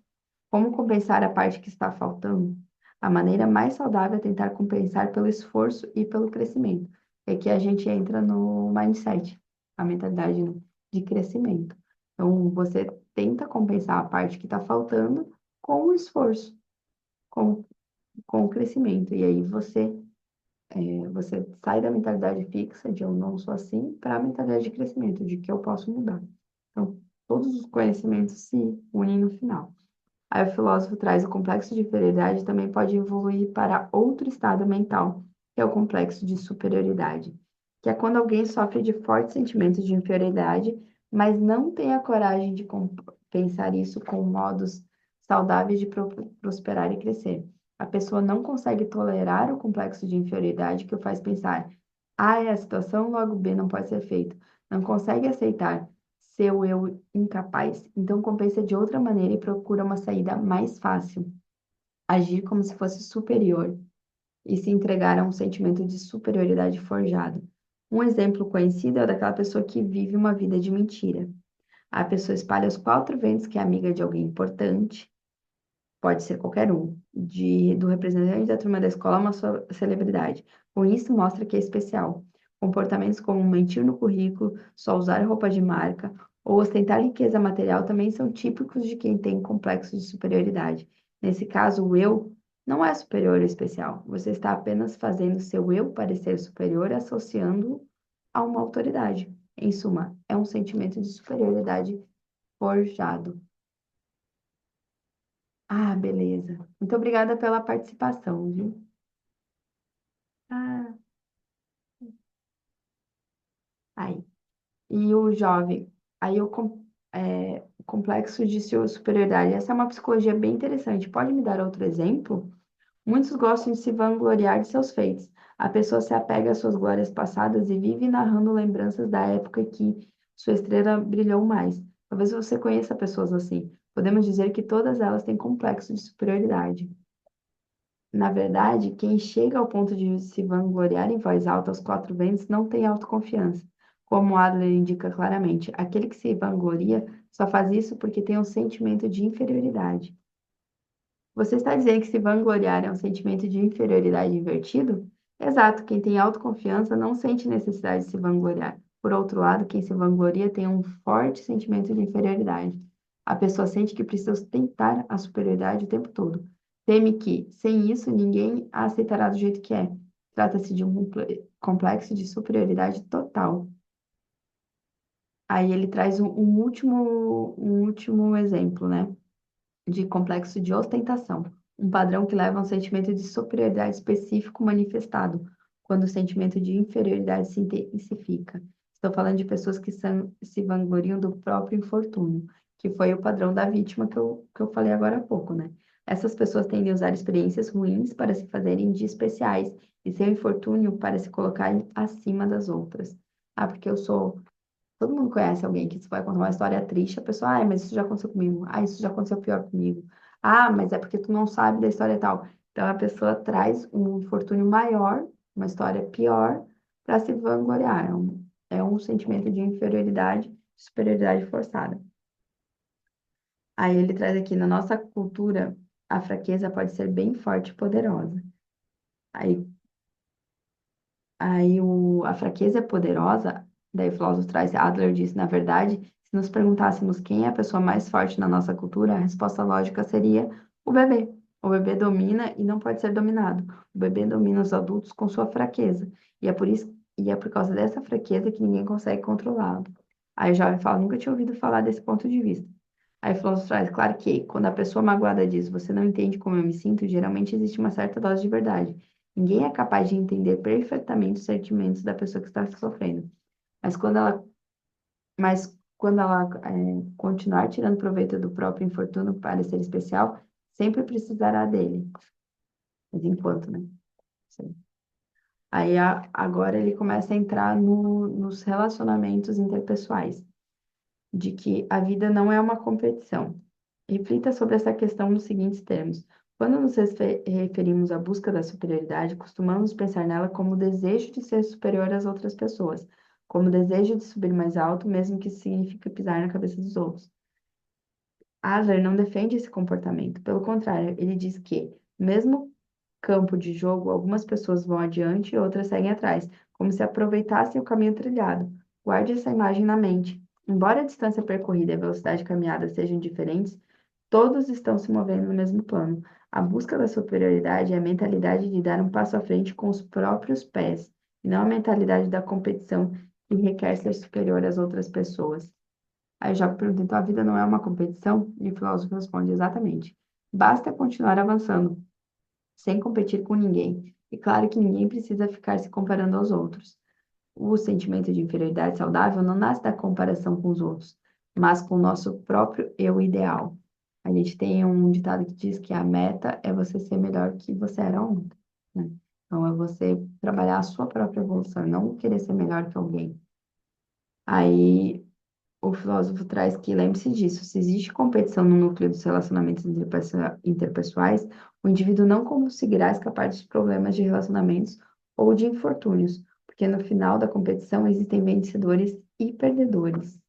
Como compensar a parte que está faltando? A maneira mais saudável é tentar compensar pelo esforço e pelo crescimento. É que a gente entra no mindset, a mentalidade, né, de crescimento. Então, você tenta compensar a parte que está faltando com o esforço, com, com o crescimento. E aí você sai da mentalidade fixa de eu não sou assim para a mentalidade de crescimento, de que eu posso mudar. Então, todos os conhecimentos se unem no final. Aí o filósofo traz o complexo de inferioridade também pode evoluir para outro estado mental, que é o complexo de superioridade, que é quando alguém sofre de fortes sentimentos de inferioridade, mas não tem a coragem de compensar isso com modos saudáveis de prosperar e crescer. A pessoa não consegue tolerar o complexo de inferioridade que o faz pensar, A é a situação, logo B não pode ser feito. Não consegue aceitar seu eu incapaz, então compensa de outra maneira e procura uma saída mais fácil, agir como se fosse superior e se entregar a um sentimento de superioridade forjado. Um exemplo conhecido é o daquela pessoa que vive uma vida de mentira. A pessoa espalha aos quatro ventos que é amiga de alguém importante, pode ser qualquer um, do representante da turma da escola a uma sua celebridade. Com isso, mostra que é especial. Comportamentos como mentir no currículo, só usar roupa de marca ou ostentar riqueza material também são típicos de quem tem complexo de superioridade. Nesse caso, o eu não é superior ou especial. Você está apenas fazendo seu eu parecer superior e associando-o a uma autoridade. Em suma, é um sentimento de superioridade forjado. Ah, beleza. Muito obrigada pela participação, viu? Ah, aí. E o jovem, aí o complexo de sua superioridade. Essa é uma psicologia bem interessante. Pode me dar outro exemplo? Muitos gostam de se vangloriar de seus feitos. A pessoa se apega às suas glórias passadas e vive narrando lembranças da época que sua estrela brilhou mais. Talvez você conheça pessoas assim. Podemos dizer que todas elas têm complexo de superioridade. Na verdade, quem chega ao ponto de se vangloriar em voz alta aos quatro ventos não tem autoconfiança. Como Adler indica claramente, aquele que se vangloria só faz isso porque tem um sentimento de inferioridade. Você está dizendo que se vangloriar é um sentimento de inferioridade invertido? Exato, quem tem autoconfiança não sente necessidade de se vangloriar. Por outro lado, quem se vangloria tem um forte sentimento de inferioridade. A pessoa sente que precisa ostentar a superioridade o tempo todo. Teme que, sem isso, ninguém a aceitará do jeito que é. Trata-se de um complexo de superioridade total. Aí ele traz um último exemplo, né? De complexo de ostentação, um padrão que leva a um sentimento de superioridade específico manifestado, quando o sentimento de inferioridade se intensifica. Estou falando de pessoas que se vangloriam do próprio infortúnio, que foi o padrão da vítima que eu falei agora há pouco, né? Essas pessoas tendem a usar experiências ruins para se fazerem de especiais e seu infortúnio para se colocarem acima das outras. Ah, porque eu sou todo mundo conhece alguém que vai contar uma história triste, a pessoa, ah, mas isso já aconteceu comigo. Ah, isso já aconteceu pior comigo. Ah, mas é porque tu não sabe da história e tal. Então a pessoa traz um infortúnio maior, uma história pior, para se vangloriar. É um sentimento de inferioridade, superioridade forçada. Aí ele traz aqui, na nossa cultura, a fraqueza pode ser bem forte e poderosa. Aí a fraqueza é poderosa, daí o filósofo traz, Adler disse, na verdade, se nos perguntássemos quem é a pessoa mais forte na nossa cultura, a resposta lógica seria o bebê. O bebê domina e não pode ser dominado. O bebê domina os adultos com sua fraqueza. E é por causa dessa fraqueza que ninguém consegue controlá-lo. Aí o jovem fala, nunca tinha ouvido falar desse ponto de vista. Aí o filósofo traz, claro que, quando a pessoa magoada diz, você não entende como eu me sinto, geralmente existe uma certa dose de verdade. Ninguém é capaz de entender perfeitamente os sentimentos da pessoa que está sofrendo. Mas quando ela continuar tirando proveito do próprio infortúnio para ser especial, sempre precisará dele. Mas enquanto, né? Sim. Aí agora ele começa a entrar nos relacionamentos interpessoais, de que a vida não é uma competição. Reflita sobre essa questão nos seguintes termos. Quando nos referimos à busca da superioridade, costumamos pensar nela como o desejo de ser superior às outras pessoas, como o desejo de subir mais alto, mesmo que isso signifique pisar na cabeça dos outros. Adler não defende esse comportamento. Pelo contrário, ele diz que, no mesmo campo de jogo, algumas pessoas vão adiante e outras seguem atrás, como se aproveitassem o caminho trilhado. Guarde essa imagem na mente. Embora a distância percorrida e a velocidade caminhada sejam diferentes, todos estão se movendo no mesmo plano. A busca da superioridade é a mentalidade de dar um passo à frente com os próprios pés, e não a mentalidade da competição que requer ser superior às outras pessoas. Aí já pergunto, então a vida não é uma competição? E o filósofo responde exatamente. Basta continuar avançando, sem competir com ninguém. E claro que ninguém precisa ficar se comparando aos outros. O sentimento de inferioridade saudável não nasce da comparação com os outros, mas com o nosso próprio eu ideal. A gente tem um ditado que diz que a meta é você ser melhor que você era ontem, né? Então é você trabalhar a sua própria evolução, não querer ser melhor que alguém. Aí o filósofo traz que, lembre-se disso, se existe competição no núcleo dos relacionamentos interpessoais, o indivíduo não conseguirá escapar dos problemas de relacionamentos ou de infortúnios, porque no final da competição existem vencedores e perdedores.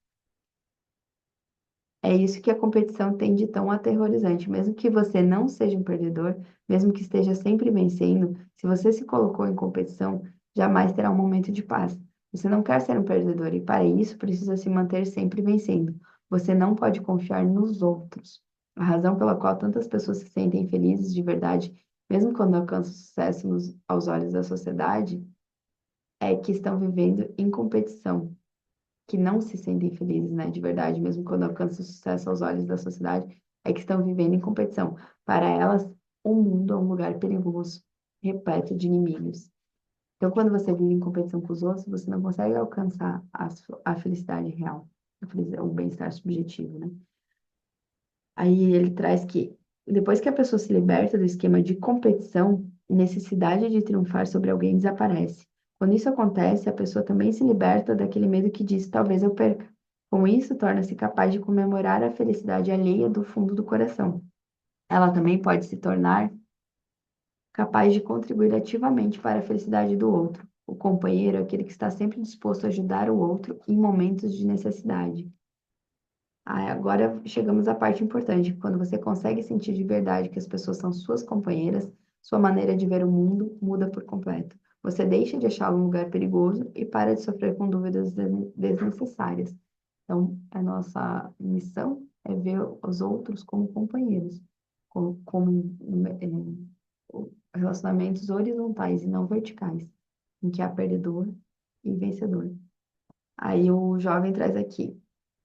É isso que a competição tem de tão aterrorizante. Mesmo que você não seja um perdedor, mesmo que esteja sempre vencendo, se você se colocou em competição, jamais terá um momento de paz. Você não quer ser um perdedor e, para isso, precisa se manter sempre vencendo. Você não pode confiar nos outros. A razão pela qual tantas pessoas se sentem felizes de verdade, mesmo quando alcançam sucesso aos olhos da sociedade, é que estão vivendo em competição, que não se sentem felizes, né, de verdade, mesmo quando alcançam sucesso aos olhos da sociedade, é que estão vivendo em competição. Para elas, o mundo é um lugar perigoso, repleto de inimigos. Então, quando você vive em competição com os outros, você não consegue alcançar a felicidade real, o bem-estar subjetivo, né? Aí ele traz que, depois que a pessoa se liberta do esquema de competição, necessidade de triunfar sobre alguém desaparece. Quando isso acontece, a pessoa também se liberta daquele medo que diz, talvez eu perca. Com isso, torna-se capaz de comemorar a felicidade alheia do fundo do coração. Ela também pode se tornar capaz de contribuir ativamente para a felicidade do outro. O companheiro é aquele que está sempre disposto a ajudar o outro em momentos de necessidade. Ah, agora chegamos à parte importante, quando você consegue sentir de verdade que as pessoas são suas companheiras, sua maneira de ver o mundo muda por completo. Você deixa de achá-lo um lugar perigoso e para de sofrer com dúvidas desnecessárias. Então, a nossa missão é ver os outros como companheiros, como relacionamentos horizontais e não verticais, em que há perdedor e vencedor. Aí o jovem traz aqui.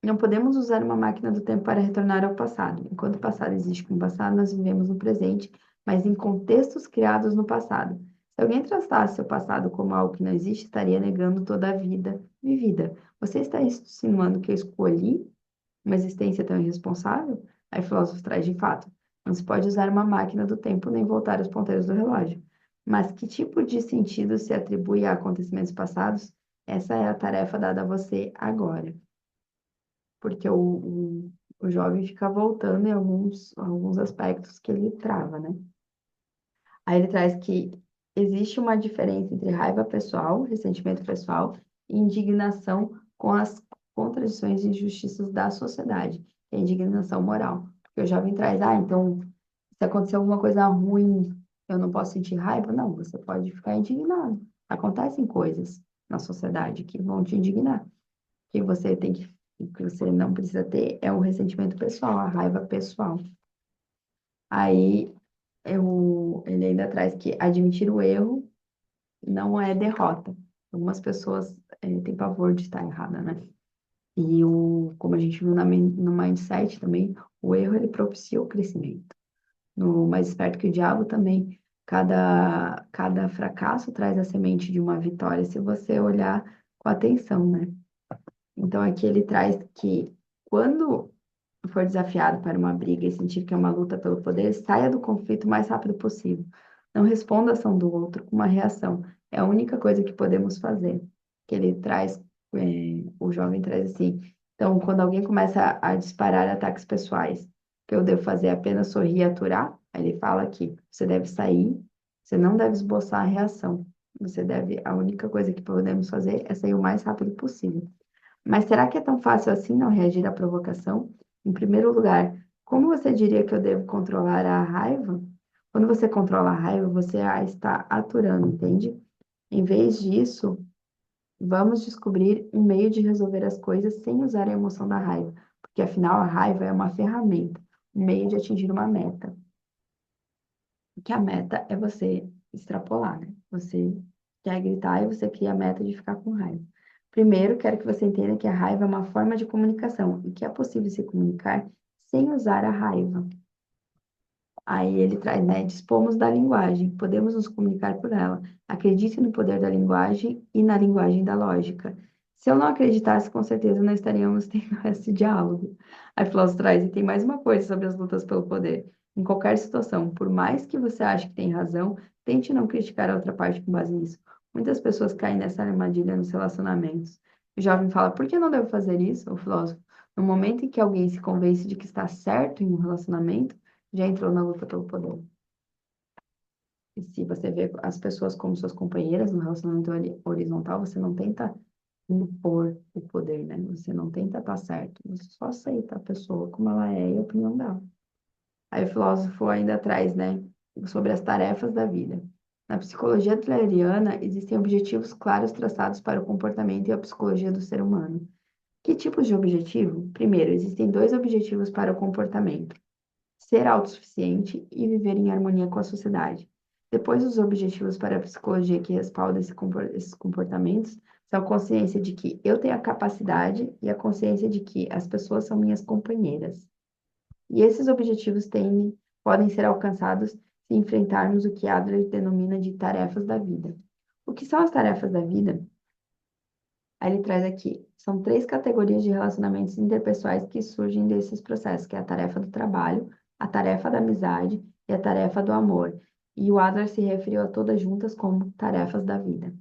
Não podemos usar uma máquina do tempo para retornar ao passado. Enquanto o passado existe como passado, nós vivemos no presente, mas em contextos criados no passado. Se alguém tratasse seu passado como algo que não existe, estaria negando toda a vida vivida. Você está insinuando que eu escolhi uma existência tão irresponsável? Aí o filósofo traz de fato. Não se pode usar uma máquina do tempo nem voltar os ponteiros do relógio. Mas que tipo de sentido se atribui a acontecimentos passados? Essa é a tarefa dada a você agora, porque o jovem fica voltando em alguns aspectos que ele trava, né? Aí ele traz que existe uma diferença entre raiva pessoal, ressentimento pessoal e indignação com as contradições e injustiças da sociedade, que é a indignação moral. Porque o jovem traz, então, se acontecer alguma coisa ruim, eu não posso sentir raiva? Não, você pode ficar indignado. Acontecem coisas na sociedade que vão te indignar, que você tem que o que você não precisa ter é o ressentimento pessoal, a raiva pessoal. Aí ele ainda traz que admitir o erro não é derrota. Algumas pessoas têm pavor de estar errada, né? E como a gente viu no mindset também, o erro ele propicia o crescimento. No Mais Esperto que o Diabo também, cada fracasso traz a semente de uma vitória, se você olhar com atenção, né? Então aqui ele traz que quando for desafiado para uma briga e sentir que é uma luta pelo poder, saia do conflito o mais rápido possível. Não responda a ação do outro com uma reação. É a única coisa que podemos fazer. Que ele traz, o jovem traz assim. Então, quando alguém começa a disparar ataques pessoais, que eu devo fazer é apenas sorrir e aturar? Aí ele fala que você deve sair, você não deve esboçar a reação. A única coisa que podemos fazer é sair o mais rápido possível. Mas será que é tão fácil assim não reagir à provocação? Em primeiro lugar, como você diria que eu devo controlar a raiva? Quando você controla a raiva, você a está aturando, entende? Em vez disso, vamos descobrir um meio de resolver as coisas sem usar a emoção da raiva, porque afinal a raiva é uma ferramenta, um meio de atingir uma meta. Que a meta é você extrapolar, né? Você quer gritar e você cria a meta de ficar com raiva. Primeiro, quero que você entenda que a raiva é uma forma de comunicação e que é possível se comunicar sem usar a raiva. Aí ele traz, né? Dispomos da linguagem, podemos nos comunicar por ela. Acredite no poder da linguagem e na linguagem da lógica. Se eu não acreditasse, com certeza não estaríamos tendo esse diálogo. Aí Filósofo traz, e tem mais uma coisa sobre as lutas pelo poder. Em qualquer situação, por mais que você ache que tem razão, tente não criticar a outra parte com base nisso. Muitas pessoas caem nessa armadilha nos relacionamentos. O jovem fala, por que não devo fazer isso? O filósofo, no momento em que alguém se convence de que está certo em um relacionamento, já entrou na luta pelo poder. E se você vê as pessoas como suas companheiras no relacionamento horizontal, você não tenta impor o poder, né? Você não tenta estar certo, você só aceita a pessoa como ela é e a opinião dela. Aí o filósofo ainda traz, né, sobre as tarefas da vida. Na psicologia adleriana, existem objetivos claros traçados para o comportamento e a psicologia do ser humano. Que tipos de objetivo? Primeiro, existem dois objetivos para o comportamento: ser autossuficiente e viver em harmonia com a sociedade. Depois, os objetivos para a psicologia que respaldam esses comportamentos são a consciência de que eu tenho a capacidade e a consciência de que as pessoas são minhas companheiras. E esses objetivos podem ser alcançados se enfrentarmos o que Adler denomina de tarefas da vida. O que são as tarefas da vida? Aí ele traz aqui, são três categorias de relacionamentos interpessoais que surgem desses processos, que é a tarefa do trabalho, a tarefa da amizade e a tarefa do amor. E o Adler se referiu a todas juntas como tarefas da vida.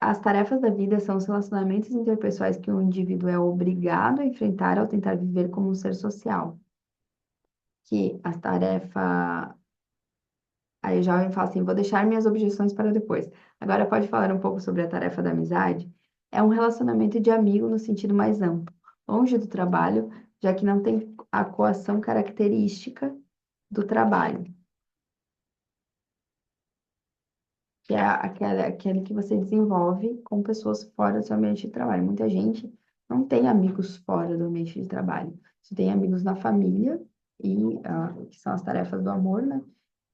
As tarefas da vida são os relacionamentos interpessoais que o indivíduo é obrigado a enfrentar ao tentar viver como um ser social. Que a tarefa. Aí o jovem fala assim: vou deixar minhas objeções para depois. Agora pode falar um pouco sobre a tarefa da amizade? É um relacionamento de amigo no sentido mais amplo, longe do trabalho, já que não tem a coação característica do trabalho, que é aquele que você desenvolve com pessoas fora do seu ambiente de trabalho. Muita gente não tem amigos fora do ambiente de trabalho. Você tem amigos na família, que são as tarefas do amor, né?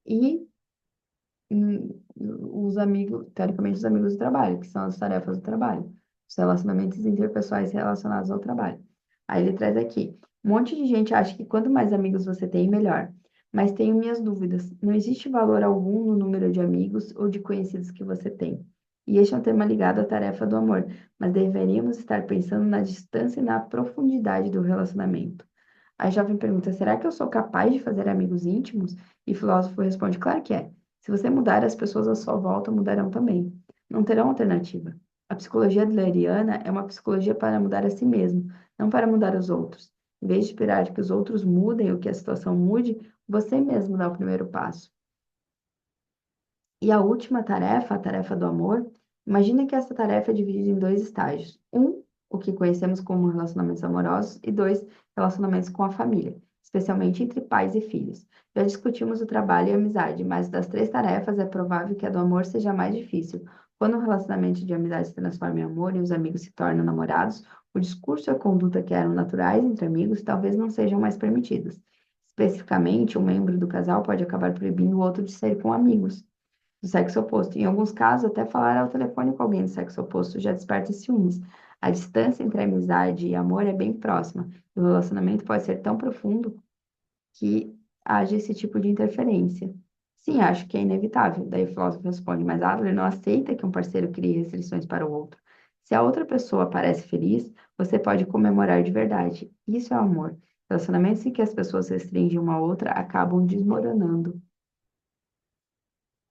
E os amigos, teoricamente, os amigos do trabalho, que são as tarefas do trabalho, os relacionamentos interpessoais relacionados ao trabalho. Aí ele traz aqui, um monte de gente acha que quanto mais amigos você tem, melhor. Mas tenho minhas dúvidas. Não existe valor algum no número de amigos ou de conhecidos que você tem. E este é um tema ligado à tarefa do amor, mas deveríamos estar pensando na distância e na profundidade do relacionamento. A jovem pergunta: será que eu sou capaz de fazer amigos íntimos? E o filósofo responde: claro que é. Se você mudar, as pessoas à sua volta mudarão também. Não terão alternativa. A psicologia adleriana é uma psicologia para mudar a si mesmo, não para mudar os outros. Em vez de esperar que os outros mudem ou que a situação mude, você mesmo dá o primeiro passo. E a última tarefa, a tarefa do amor, imagine que essa tarefa é dividida em dois estágios. Um, o que conhecemos como relacionamentos amorosos, e dois, relacionamentos com a família, especialmente entre pais e filhos. Já discutimos o trabalho e a amizade, mas das três tarefas é provável que a do amor seja a mais difícil. Quando o relacionamento de amizade se transforma em amor e os amigos se tornam namorados, o discurso e a conduta que eram naturais entre amigos talvez não sejam mais permitidos. Especificamente, um membro do casal pode acabar proibindo o outro de sair com amigos do sexo oposto. Em alguns casos, até falar ao telefone com alguém do sexo oposto já desperta ciúmes. A distância entre amizade e amor é bem próxima. O relacionamento pode ser tão profundo que haja esse tipo de interferência. Sim, acho que é inevitável. Daí o filósofo responde, mas Adler não aceita que um parceiro crie restrições para o outro. Se a outra pessoa parece feliz, você pode comemorar de verdade. Isso é amor. Relacionamentos em que as pessoas restringem uma a outra acabam desmoronando.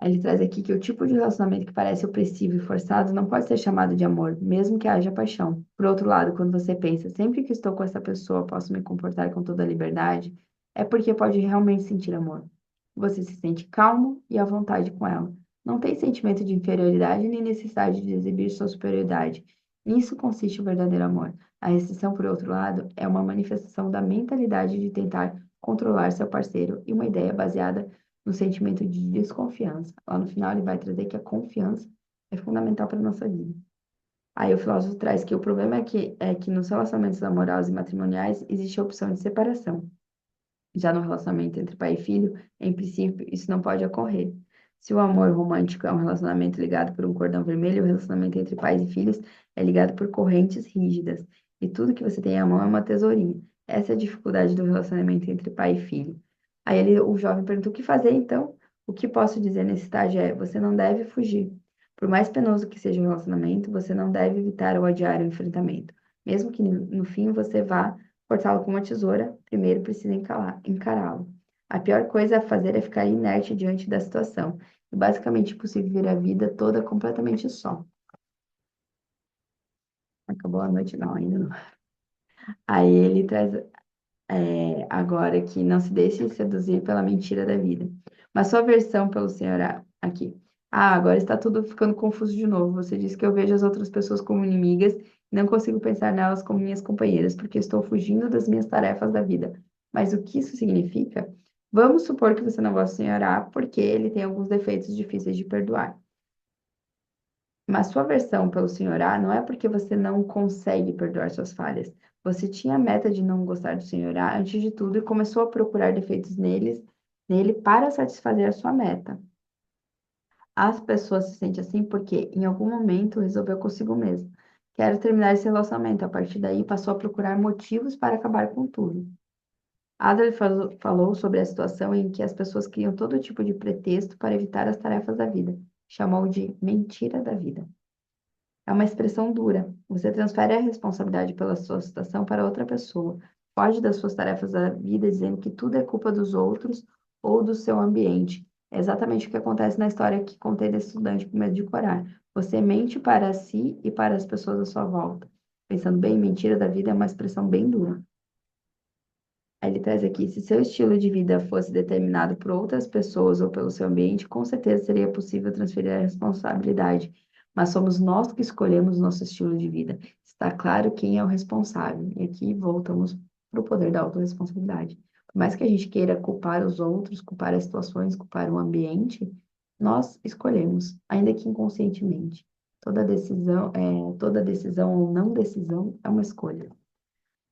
Aí ele traz aqui que o tipo de relacionamento que parece opressivo e forçado não pode ser chamado de amor, mesmo que haja paixão. Por outro lado, quando você pensa, sempre que estou com essa pessoa, posso me comportar com toda a liberdade, é porque pode realmente sentir amor. Você se sente calmo e à vontade com ela. Não tem sentimento de inferioridade nem necessidade de exibir sua superioridade. Nisso consiste o verdadeiro amor. A restrição, por outro lado, é uma manifestação da mentalidade de tentar controlar seu parceiro e uma ideia baseada no sentimento de desconfiança. Lá no final ele vai trazer que a confiança é fundamental para a nossa vida. Aí o filósofo traz que o problema é que nos relacionamentos amorosos e matrimoniais existe a opção de separação. Já no relacionamento entre pai e filho, em princípio, isso não pode ocorrer. Se o amor romântico é um relacionamento ligado por um cordão vermelho, o relacionamento entre pais e filhos é ligado por correntes rígidas. E tudo que você tem à mão é uma tesourinha. Essa é a dificuldade do relacionamento entre pai e filho. Aí o jovem pergunta: o que fazer então? O que posso dizer nesse estágio é: você não deve fugir. Por mais penoso que seja o relacionamento, você não deve evitar ou adiar o enfrentamento. Mesmo que no fim você vá cortá-lo com uma tesoura, primeiro precisa encará-lo. A pior coisa a fazer é ficar inerte diante da situação. É basicamente impossível viver a vida toda completamente só. Acabou a noite? Não, ainda não. Aí ele traz agora que não se deixe seduzir pela mentira da vida. Mas sua versão pelo Senhor aqui. Ah, agora está tudo ficando confuso de novo. Você disse que eu vejo as outras pessoas como inimigas e não consigo pensar nelas como minhas companheiras, porque estou fugindo das minhas tarefas da vida. Mas o que isso significa? Vamos supor que você não gosta do Senhor A porque ele tem alguns defeitos difíceis de perdoar. Mas sua aversão pelo Senhor A não é porque você não consegue perdoar suas falhas. Você tinha a meta de não gostar do Senhor A antes de tudo e começou a procurar defeitos nele para satisfazer a sua meta. As pessoas se sentem assim porque, em algum momento, resolveu consigo mesmo. Quero terminar esse relacionamento. A partir daí, passou a procurar motivos para acabar com tudo. Adler falou sobre a situação em que as pessoas criam todo tipo de pretexto para evitar as tarefas da vida. Chamou de mentira da vida. É uma expressão dura. Você transfere a responsabilidade pela sua situação para outra pessoa. Foge das suas tarefas da vida dizendo que tudo é culpa dos outros ou do seu ambiente. É exatamente o que acontece na história que contei desse estudante com medo de corar. Você mente para si e para as pessoas à sua volta. Pensando bem, mentira da vida é uma expressão bem dura. Aí ele traz aqui, se seu estilo de vida fosse determinado por outras pessoas ou pelo seu ambiente, com certeza seria possível transferir a responsabilidade. Mas somos nós que escolhemos nosso estilo de vida. Está claro quem é o responsável. E aqui voltamos para o poder da autorresponsabilidade. Por mais que a gente queira culpar os outros, culpar as situações, culpar o ambiente, nós escolhemos, ainda que inconscientemente. Toda decisão ou não decisão é uma escolha.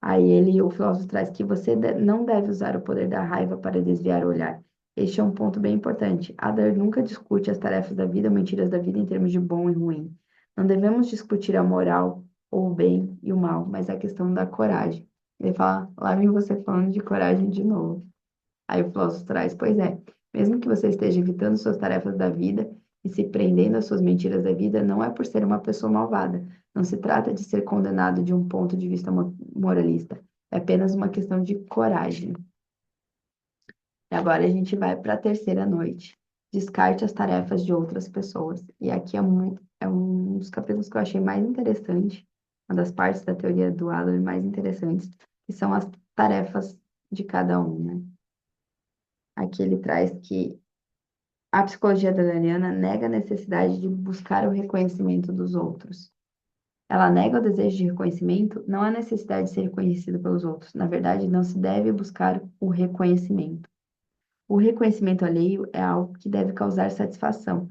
Aí o filósofo traz que você não deve usar o poder da raiva para desviar o olhar. Este é um ponto bem importante. Adler nunca discute as tarefas da vida, mentiras da vida em termos de bom e ruim. Não devemos discutir a moral ou o bem e o mal, mas a questão da coragem. Ele fala, lá vem você falando de coragem de novo. Aí o filósofo traz, pois é, mesmo que você esteja evitando suas tarefas da vida e se prendendo às suas mentiras da vida, não é por ser uma pessoa malvada. Não se trata de ser condenado de um ponto de vista moralista. É apenas uma questão de coragem. E agora a gente vai para a terceira noite. Descarte as tarefas de outras pessoas. E aqui é um dos capítulos que eu achei mais interessante, uma das partes da teoria do Adler mais interessantes, que são as tarefas de cada um, né? Aqui ele traz que a psicologia adleriana nega a necessidade de buscar o reconhecimento dos outros. Ela nega o desejo de reconhecimento, não a necessidade de ser reconhecido pelos outros. Na verdade, não se deve buscar o reconhecimento. O reconhecimento alheio é algo que deve causar satisfação,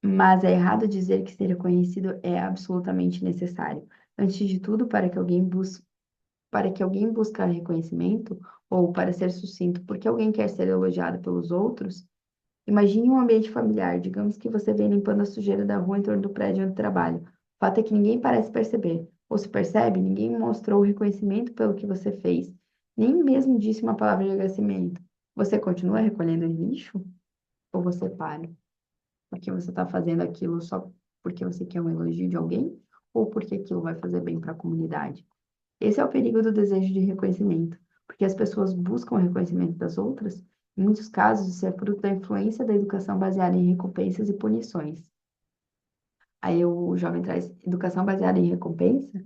mas é errado dizer que ser reconhecido é absolutamente necessário. Antes de tudo, para que alguém buscar reconhecimento, ou para ser sucinto, porque alguém quer ser elogiado pelos outros, imagine um ambiente familiar. Digamos que você vem limpando a sujeira da rua em torno do prédio onde trabalha. O fato é que ninguém parece perceber. Ou se percebe, ninguém mostrou o reconhecimento pelo que você fez. Nem mesmo disse uma palavra de agradecimento. Você continua recolhendo lixo? Ou você para? Porque você está fazendo aquilo só porque você quer um elogio de alguém? Ou porque aquilo vai fazer bem para a comunidade? Esse é o perigo do desejo de reconhecimento. Porque as pessoas buscam o reconhecimento das outras Em muitos casos, isso é fruto da influência da educação baseada em recompensas e punições. Aí o jovem traz educação baseada em recompensa.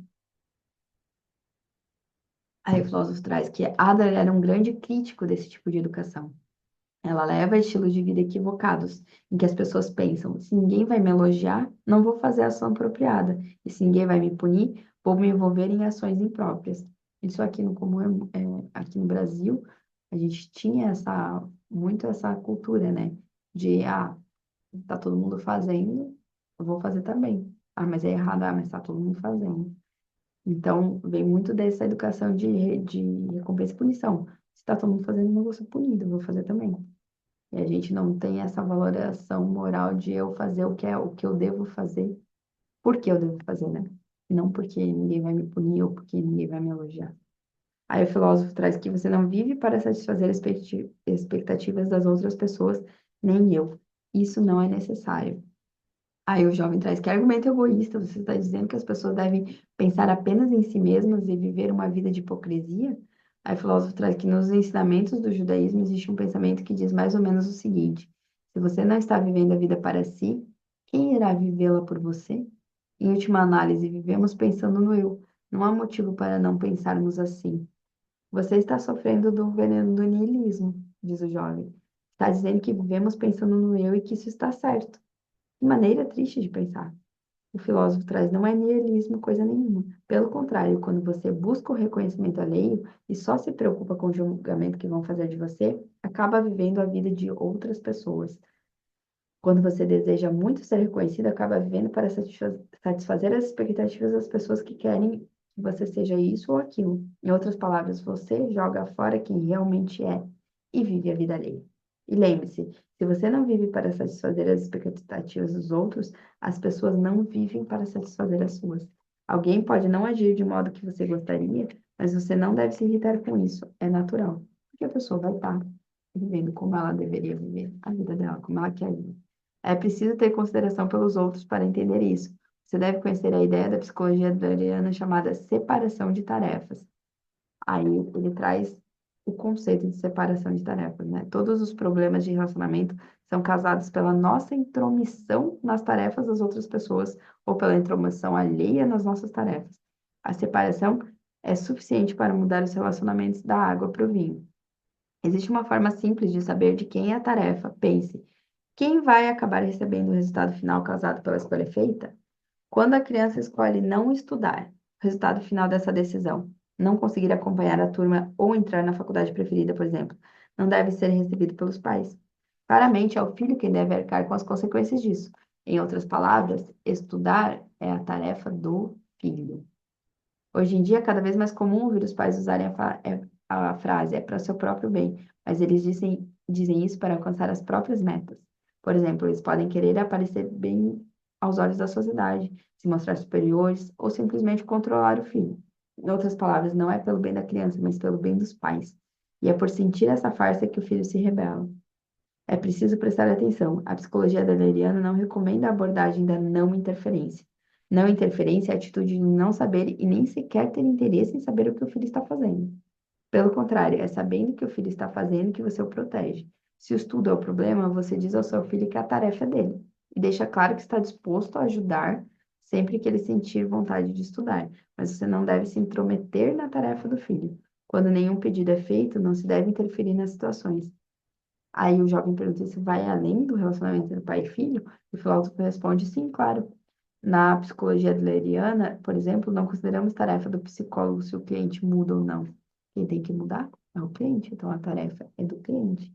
Aí o filósofo traz que Adler era um grande crítico desse tipo de educação. Ela leva a estilos de vida equivocados, em que as pessoas pensam: se ninguém vai me elogiar, não vou fazer a ação apropriada. E se ninguém vai me punir, vou me envolver em ações impróprias. Isso aqui no comum, aqui no Brasil, a gente tinha muito essa cultura, né? De, tá todo mundo fazendo, eu vou fazer também. Ah, mas é errado, mas tá todo mundo fazendo. Então, vem muito dessa educação de recompensa e punição. Se tá todo mundo fazendo, eu não vou ser punido, eu vou fazer também. E a gente não tem essa valoração moral de eu fazer o que eu devo fazer, porque eu devo fazer, né? E não porque ninguém vai me punir ou porque ninguém vai me elogiar. Aí o filósofo traz que você não vive para satisfazer as expectativas das outras pessoas, nem eu. Isso não é necessário. Aí o jovem traz que argumento egoísta, você está dizendo que as pessoas devem pensar apenas em si mesmas e viver uma vida de hipocrisia? Aí o filósofo traz que nos ensinamentos do judaísmo existe um pensamento que diz mais ou menos o seguinte: se você não está vivendo a vida para si, quem irá vivê-la por você? Em última análise, vivemos pensando no eu. Não há motivo para não pensarmos assim. Você está sofrendo do veneno do niilismo, diz o jovem. Está dizendo que vivemos pensando no eu e que isso está certo. Que maneira triste de pensar. O filósofo traz não é niilismo coisa nenhuma. Pelo contrário, quando você busca o reconhecimento alheio e só se preocupa com o julgamento que vão fazer de você, acaba vivendo a vida de outras pessoas. Quando você deseja muito ser reconhecido, acaba vivendo para satisfazer as expectativas das pessoas que querem que você seja isso ou aquilo. Em outras palavras, você joga fora quem realmente é e vive a vida alheia. E lembre-se, se você não vive para satisfazer as expectativas dos outros, as pessoas não vivem para satisfazer as suas. Alguém pode não agir de modo que você gostaria, mas você não deve se irritar com isso. É natural. Porque a pessoa vai estar vivendo como ela deveria viver a vida dela, como ela quer viver. É preciso ter consideração pelos outros para entender isso. Você deve conhecer a ideia da psicologia adleriana chamada separação de tarefas. Aí ele traz o conceito de separação de tarefas, né? Todos os problemas de relacionamento são causados pela nossa intromissão nas tarefas das outras pessoas ou pela intromissão alheia nas nossas tarefas. A separação é suficiente para mudar os relacionamentos da água para o vinho. Existe uma forma simples de saber de quem é a tarefa. Pense, quem vai acabar recebendo o resultado final causado pela escolha feita? Quando a criança escolhe não estudar, o resultado final dessa decisão, não conseguir acompanhar a turma ou entrar na faculdade preferida, por exemplo, não deve ser recebido pelos pais. Claramente, é o filho quem deve arcar com as consequências disso. Em outras palavras, estudar é a tarefa do filho. Hoje em dia, é cada vez mais comum ouvir os pais usarem a frase é para o seu próprio bem, mas eles dizem isso para alcançar as próprias metas. Por exemplo, eles podem querer aparecer bem aos olhos da sociedade, se mostrar superiores ou simplesmente controlar o filho. Em outras palavras, não é pelo bem da criança, mas pelo bem dos pais. E é por sentir essa farsa que o filho se rebela. É preciso prestar atenção. A psicologia adleriana não recomenda a abordagem da não interferência. Não interferência é a atitude de não saber e nem sequer ter interesse em saber o que o filho está fazendo. Pelo contrário, é sabendo o que o filho está fazendo que você o protege. Se o estudo é o problema, você diz ao seu filho que a tarefa é dele. E deixa claro que está disposto a ajudar sempre que ele sentir vontade de estudar. Mas você não deve se intrometer na tarefa do filho. Quando nenhum pedido é feito, não se deve interferir nas situações. Aí o jovem pergunta se vai além do relacionamento entre pai e filho, e o filósofo responde, sim, claro. Na psicologia adleriana, por exemplo, não consideramos tarefa do psicólogo se o cliente muda ou não. Quem tem que mudar é o cliente, então a tarefa é do cliente.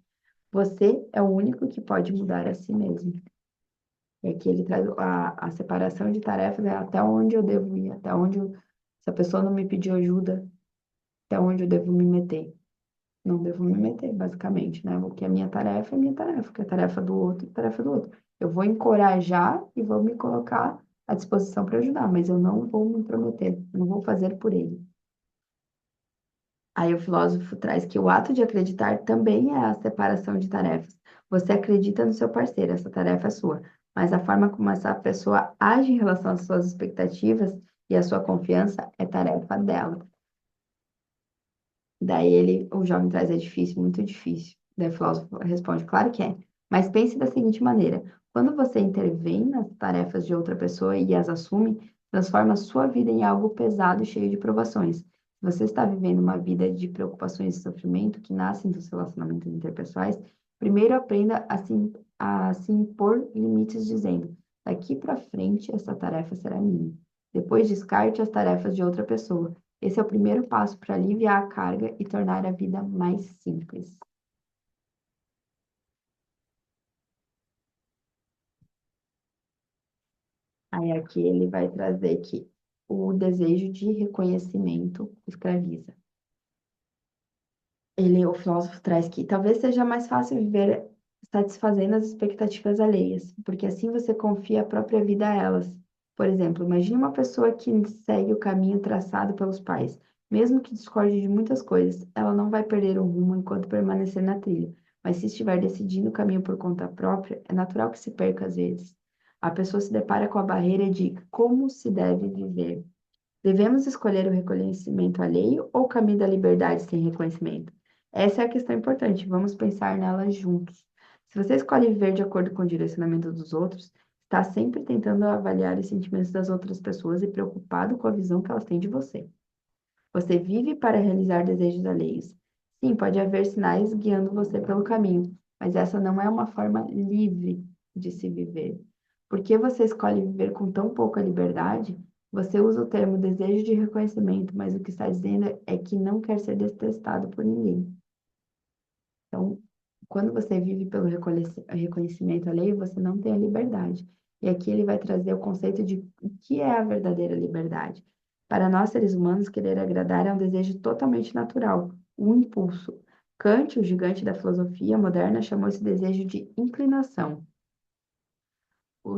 Você é o único que pode mudar a si mesmo. E aqui ele traz a separação de tarefas, é até onde eu devo ir, se a pessoa não me pedir ajuda, até onde eu devo me meter. Não devo me meter, basicamente, né? O que é minha tarefa é minha tarefa, o que é tarefa do outro é tarefa do outro. Eu vou encorajar e vou me colocar à disposição para ajudar, mas eu não vou me intrometer, eu não vou fazer por ele. Aí o filósofo traz que o ato de acreditar também é a separação de tarefas. Você acredita no seu parceiro, essa tarefa é sua, mas a forma como essa pessoa age em relação às suas expectativas e à sua confiança é tarefa dela. Daí o jovem traz, é difícil, muito difícil. Daí o filósofo responde, claro que é. Mas pense da seguinte maneira: quando você intervém nas tarefas de outra pessoa e as assume, transforma a sua vida em algo pesado e cheio de provações. Se você está vivendo uma vida de preocupações e sofrimento que nascem dos relacionamentos interpessoais, primeiro aprenda a se impor limites, dizendo: daqui para frente, essa tarefa será minha. Depois, descarte as tarefas de outra pessoa. Esse é o primeiro passo para aliviar a carga e tornar a vida mais simples. Aí aqui ele vai trazer que o desejo de reconhecimento escraviza. O filósofo traz que talvez seja mais fácil viver satisfazendo as expectativas alheias, porque assim você confia a própria vida a elas. Por exemplo, imagine uma pessoa que segue o caminho traçado pelos pais. Mesmo que discorde de muitas coisas, ela não vai perder o rumo enquanto permanecer na trilha. Mas se estiver decidindo o caminho por conta própria, é natural que se perca às vezes. A pessoa se depara com a barreira de como se deve viver. Devemos escolher o reconhecimento alheio ou o caminho da liberdade sem reconhecimento? Essa é a questão importante. Vamos pensar nela juntos. Se você escolhe viver de acordo com o direcionamento dos outros, está sempre tentando avaliar os sentimentos das outras pessoas e preocupado com a visão que elas têm de você. Você vive para realizar desejos alheios. Sim, pode haver sinais guiando você pelo caminho, mas essa não é uma forma livre de se viver. Porque você escolhe viver com tão pouca liberdade, você usa o termo desejo de reconhecimento, mas o que está dizendo é que não quer ser detestado por ninguém. Então, quando você vive pelo reconhecimento alheio, você não tem a liberdade. E aqui ele vai trazer o conceito de o que é a verdadeira liberdade. Para nós, seres humanos, querer agradar é um desejo totalmente natural, um impulso. Kant, o gigante da filosofia moderna, chamou esse desejo de inclinação.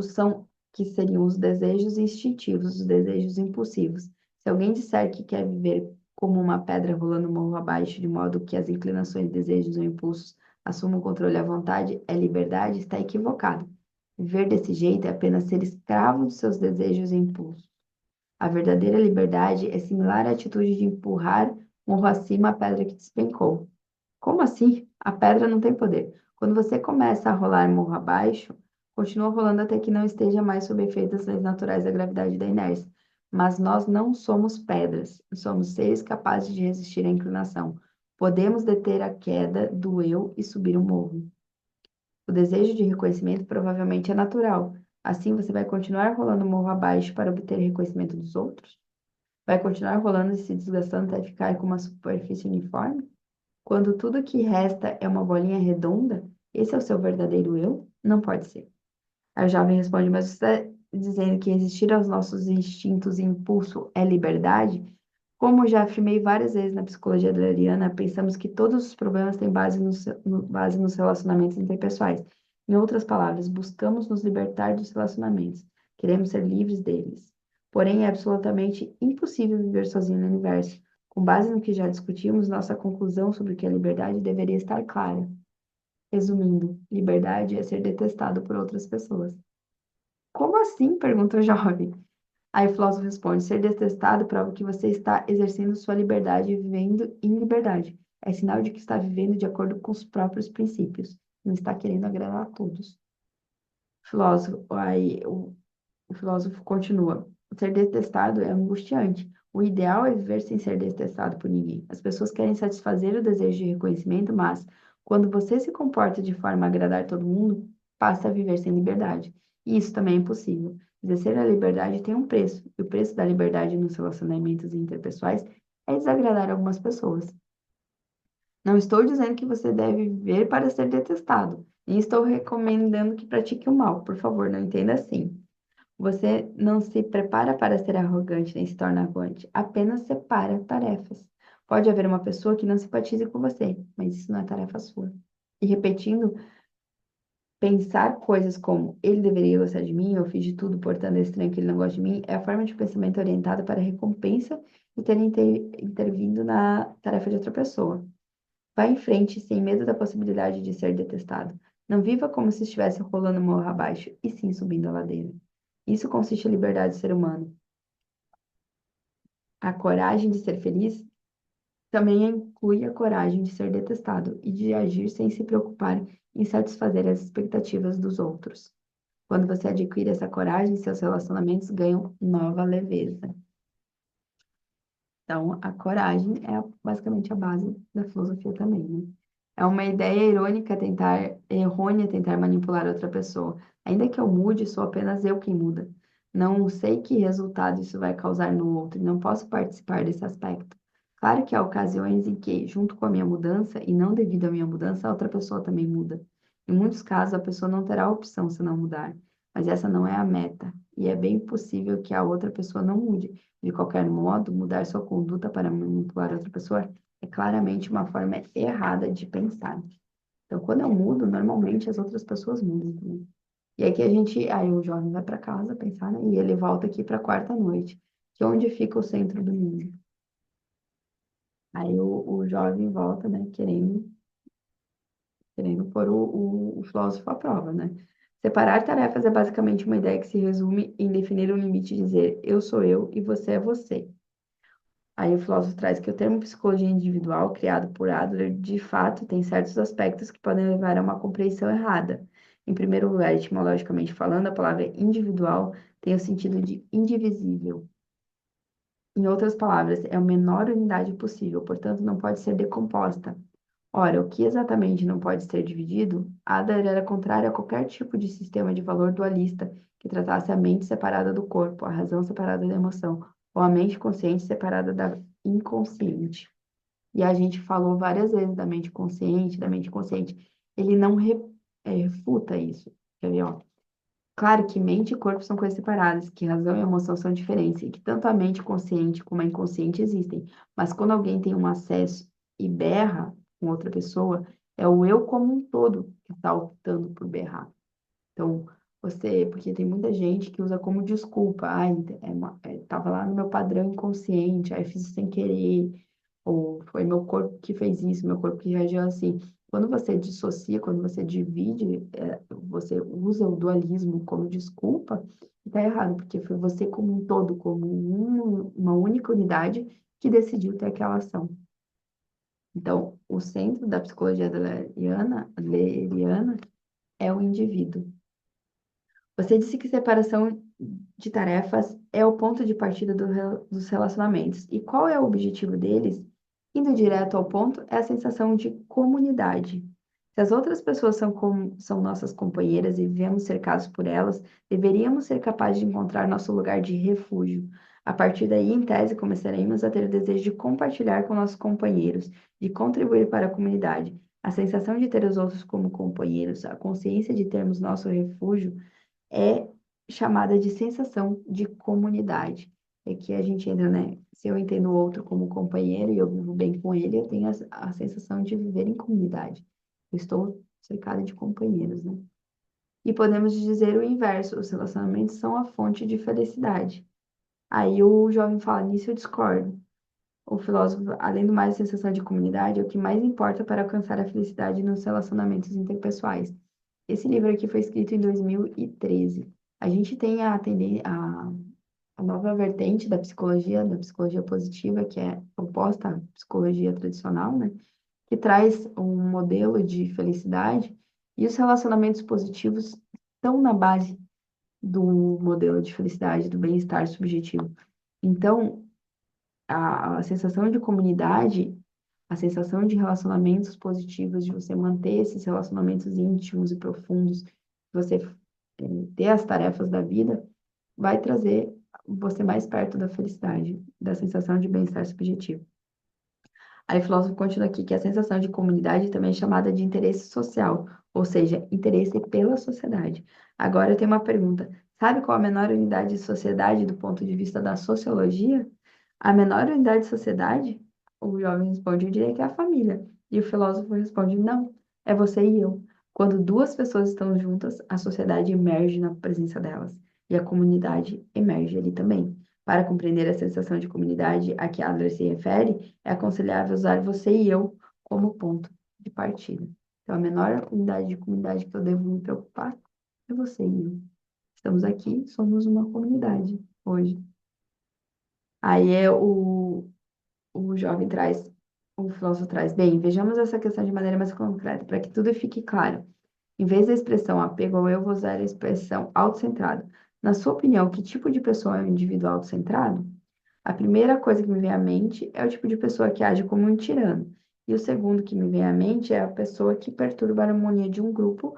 São que seriam os desejos instintivos, os desejos impulsivos. Se alguém disser que quer viver como uma pedra rolando morro abaixo, de modo que as inclinações, desejos ou impulsos assumam o controle à vontade, é liberdade, está equivocado. Viver desse jeito é apenas ser escravo dos seus desejos e impulsos. A verdadeira liberdade é similar à atitude de empurrar morro acima a pedra que despencou. Como assim? A pedra não tem poder. Quando você começa a rolar morro abaixo, continua rolando até que não esteja mais sob efeito das leis naturais da gravidade e da inércia. Mas nós não somos pedras, somos seres capazes de resistir à inclinação. Podemos deter a queda do eu e subir o morro. O desejo de reconhecimento provavelmente é natural. Assim, você vai continuar rolando morro abaixo para obter reconhecimento dos outros? Vai continuar rolando e se desgastando até ficar com uma superfície uniforme? Quando tudo que resta é uma bolinha redonda, esse é o seu verdadeiro eu? Não pode ser. Aí o jovem responde, mas você está dizendo que resistir aos nossos instintos e impulso é liberdade? Como já afirmei várias vezes na psicologia adleriana, pensamos que todos os problemas têm base nos relacionamentos interpessoais. Em outras palavras, buscamos nos libertar dos relacionamentos. Queremos ser livres deles. Porém, é absolutamente impossível viver sozinho no universo. Com base no que já discutimos, nossa conclusão sobre o que é liberdade deveria estar clara. Resumindo, liberdade é ser detestado por outras pessoas. Como assim? Pergunta o jovem. Aí o filósofo responde: ser detestado prova que você está exercendo sua liberdade e vivendo em liberdade. É sinal de que está vivendo de acordo com os próprios princípios. Não está querendo agradar a todos. O filósofo continua: ser detestado é angustiante. O ideal é viver sem ser detestado por ninguém. As pessoas querem satisfazer o desejo de reconhecimento, mas quando você se comporta de forma a agradar todo mundo, passa a viver sem liberdade. E isso também é impossível. Exercer a liberdade tem um preço, e o preço da liberdade nos relacionamentos interpessoais é desagradar algumas pessoas. Não estou dizendo que você deve viver para ser detestado, nem estou recomendando que pratique o mal. Por favor, não entenda assim. Você não se prepara para ser arrogante nem se torna arrogante, apenas separa tarefas. Pode haver uma pessoa que não simpatize com você, mas isso não é tarefa sua. E repetindo, pensar coisas como ele deveria gostar de mim, eu fiz de tudo, portanto é estranho que ele não goste de mim, é a forma de pensamento orientada para a recompensa e ter intervindo na tarefa de outra pessoa. Vá em frente, sem medo da possibilidade de ser detestado. Não viva como se estivesse rolando morro abaixo, e sim subindo a ladeira. Isso consiste em liberdade do ser humano. A coragem de ser feliz Também inclui a coragem de ser detestado e de agir sem se preocupar em satisfazer as expectativas dos outros. Quando você adquire essa coragem, seus relacionamentos ganham nova leveza. Então, a coragem é basicamente a base da filosofia também, né? É uma ideia errônea tentar manipular outra pessoa. Ainda que eu mude, sou apenas eu quem muda. Não sei que resultado isso vai causar no outro e não posso participar desse aspecto. Claro que há ocasiões em que, junto com a minha mudança, e não devido à minha mudança, a outra pessoa também muda. Em muitos casos, a pessoa não terá opção se não mudar, mas essa não é a meta, e é bem possível que a outra pessoa não mude. De qualquer modo, mudar sua conduta para manipular outra pessoa é claramente uma forma errada de pensar. Então, quando eu mudo, normalmente as outras pessoas mudam também. E aí o jovem vai para casa pensar, né? E ele volta aqui para a quarta noite, que é onde fica o centro do mundo. Aí o jovem volta, né? Querendo pôr o filósofo à prova, né? Separar tarefas é basicamente uma ideia que se resume em definir um limite e dizer eu sou eu e você é você. Aí o filósofo traz que o termo psicologia individual, criado por Adler, de fato tem certos aspectos que podem levar a uma compreensão errada. Em primeiro lugar, etimologicamente falando, a palavra individual tem o sentido de indivisível. Em outras palavras, é a menor unidade possível, portanto, não pode ser decomposta. Ora, o que exatamente não pode ser dividido? Adler era contrário a qualquer tipo de sistema de valor dualista que tratasse a mente separada do corpo, a razão separada da emoção, ou a mente consciente separada da inconsciente. E a gente falou várias vezes da mente consciente, da mente consciente. Ele não refuta isso. Quer ver, ó? Claro que mente e corpo são coisas separadas, que razão e emoção são diferentes, e que tanto a mente consciente como a inconsciente existem. Mas quando alguém tem um acesso e berra com outra pessoa, é o eu como um todo que está optando por berrar. Então, porque tem muita gente que usa como desculpa, tava lá no meu padrão inconsciente, aí fiz sem querer, ou foi meu corpo que fez isso, meu corpo que reagiu assim. Quando você dissocia, quando você divide, você usa o dualismo como desculpa, está errado, porque foi você como um todo, como uma única unidade que decidiu ter aquela ação. Então, o centro da psicologia adleriana é o indivíduo. Você disse que separação de tarefas é o ponto de partida dos relacionamentos. E qual é o objetivo deles? Indo direto ao ponto, é a sensação de comunidade. Se as outras pessoas são nossas companheiras e vivemos cercados por elas, deveríamos ser capazes de encontrar nosso lugar de refúgio. A partir daí, em tese, começaremos a ter o desejo de compartilhar com nossos companheiros, de contribuir para a comunidade. A sensação de ter os outros como companheiros, a consciência de termos nosso refúgio, é chamada de sensação de comunidade. É que a gente entra, né? Se eu entendo o outro como companheiro e eu vivo bem com ele, eu tenho a sensação de viver em comunidade. Eu estou cercada de companheiros, né? E podemos dizer o inverso: os relacionamentos são a fonte de felicidade. Aí o jovem fala, nisso eu discordo. O filósofo, além do mais, a sensação de comunidade é o que mais importa para alcançar a felicidade nos relacionamentos interpessoais. Esse livro aqui foi escrito em 2013. A gente tem a nova vertente da psicologia positiva, que é oposta à psicologia tradicional, né? Que traz um modelo de felicidade, e os relacionamentos positivos estão na base do modelo de felicidade, do bem-estar subjetivo. Então, a sensação de comunidade, a sensação de relacionamentos positivos, de você manter esses relacionamentos íntimos e profundos, você ter as tarefas da vida, vai trazer você mais perto da felicidade, da sensação de bem-estar subjetivo. Aí o filósofo continua aqui que a sensação de comunidade também é chamada de interesse social, ou seja, interesse pela sociedade. Agora eu tenho uma pergunta. Sabe qual a menor unidade de sociedade do ponto de vista da sociologia? A menor unidade de sociedade? O jovem responde, eu diria que é a família. E o filósofo responde, não, é você e eu. Quando duas pessoas estão juntas, a sociedade emerge na presença delas. E a comunidade emerge ali também. Para compreender a sensação de comunidade a que Adler se refere, é aconselhável usar você e eu como ponto de partida. Então, a menor unidade de comunidade que eu devo me preocupar é você e eu. Estamos aqui, somos uma comunidade hoje. Aí o jovem traz. O filósofo traz, bem, vejamos essa questão de maneira mais concreta, para que tudo fique claro. Em vez da expressão apego ao eu, vou usar a expressão autocentrado. Na sua opinião, que tipo de pessoa é o indivíduo autocentrado? A primeira coisa que me vem à mente é o tipo de pessoa que age como um tirano. E o segundo que me vem à mente é a pessoa que perturba a harmonia de um grupo,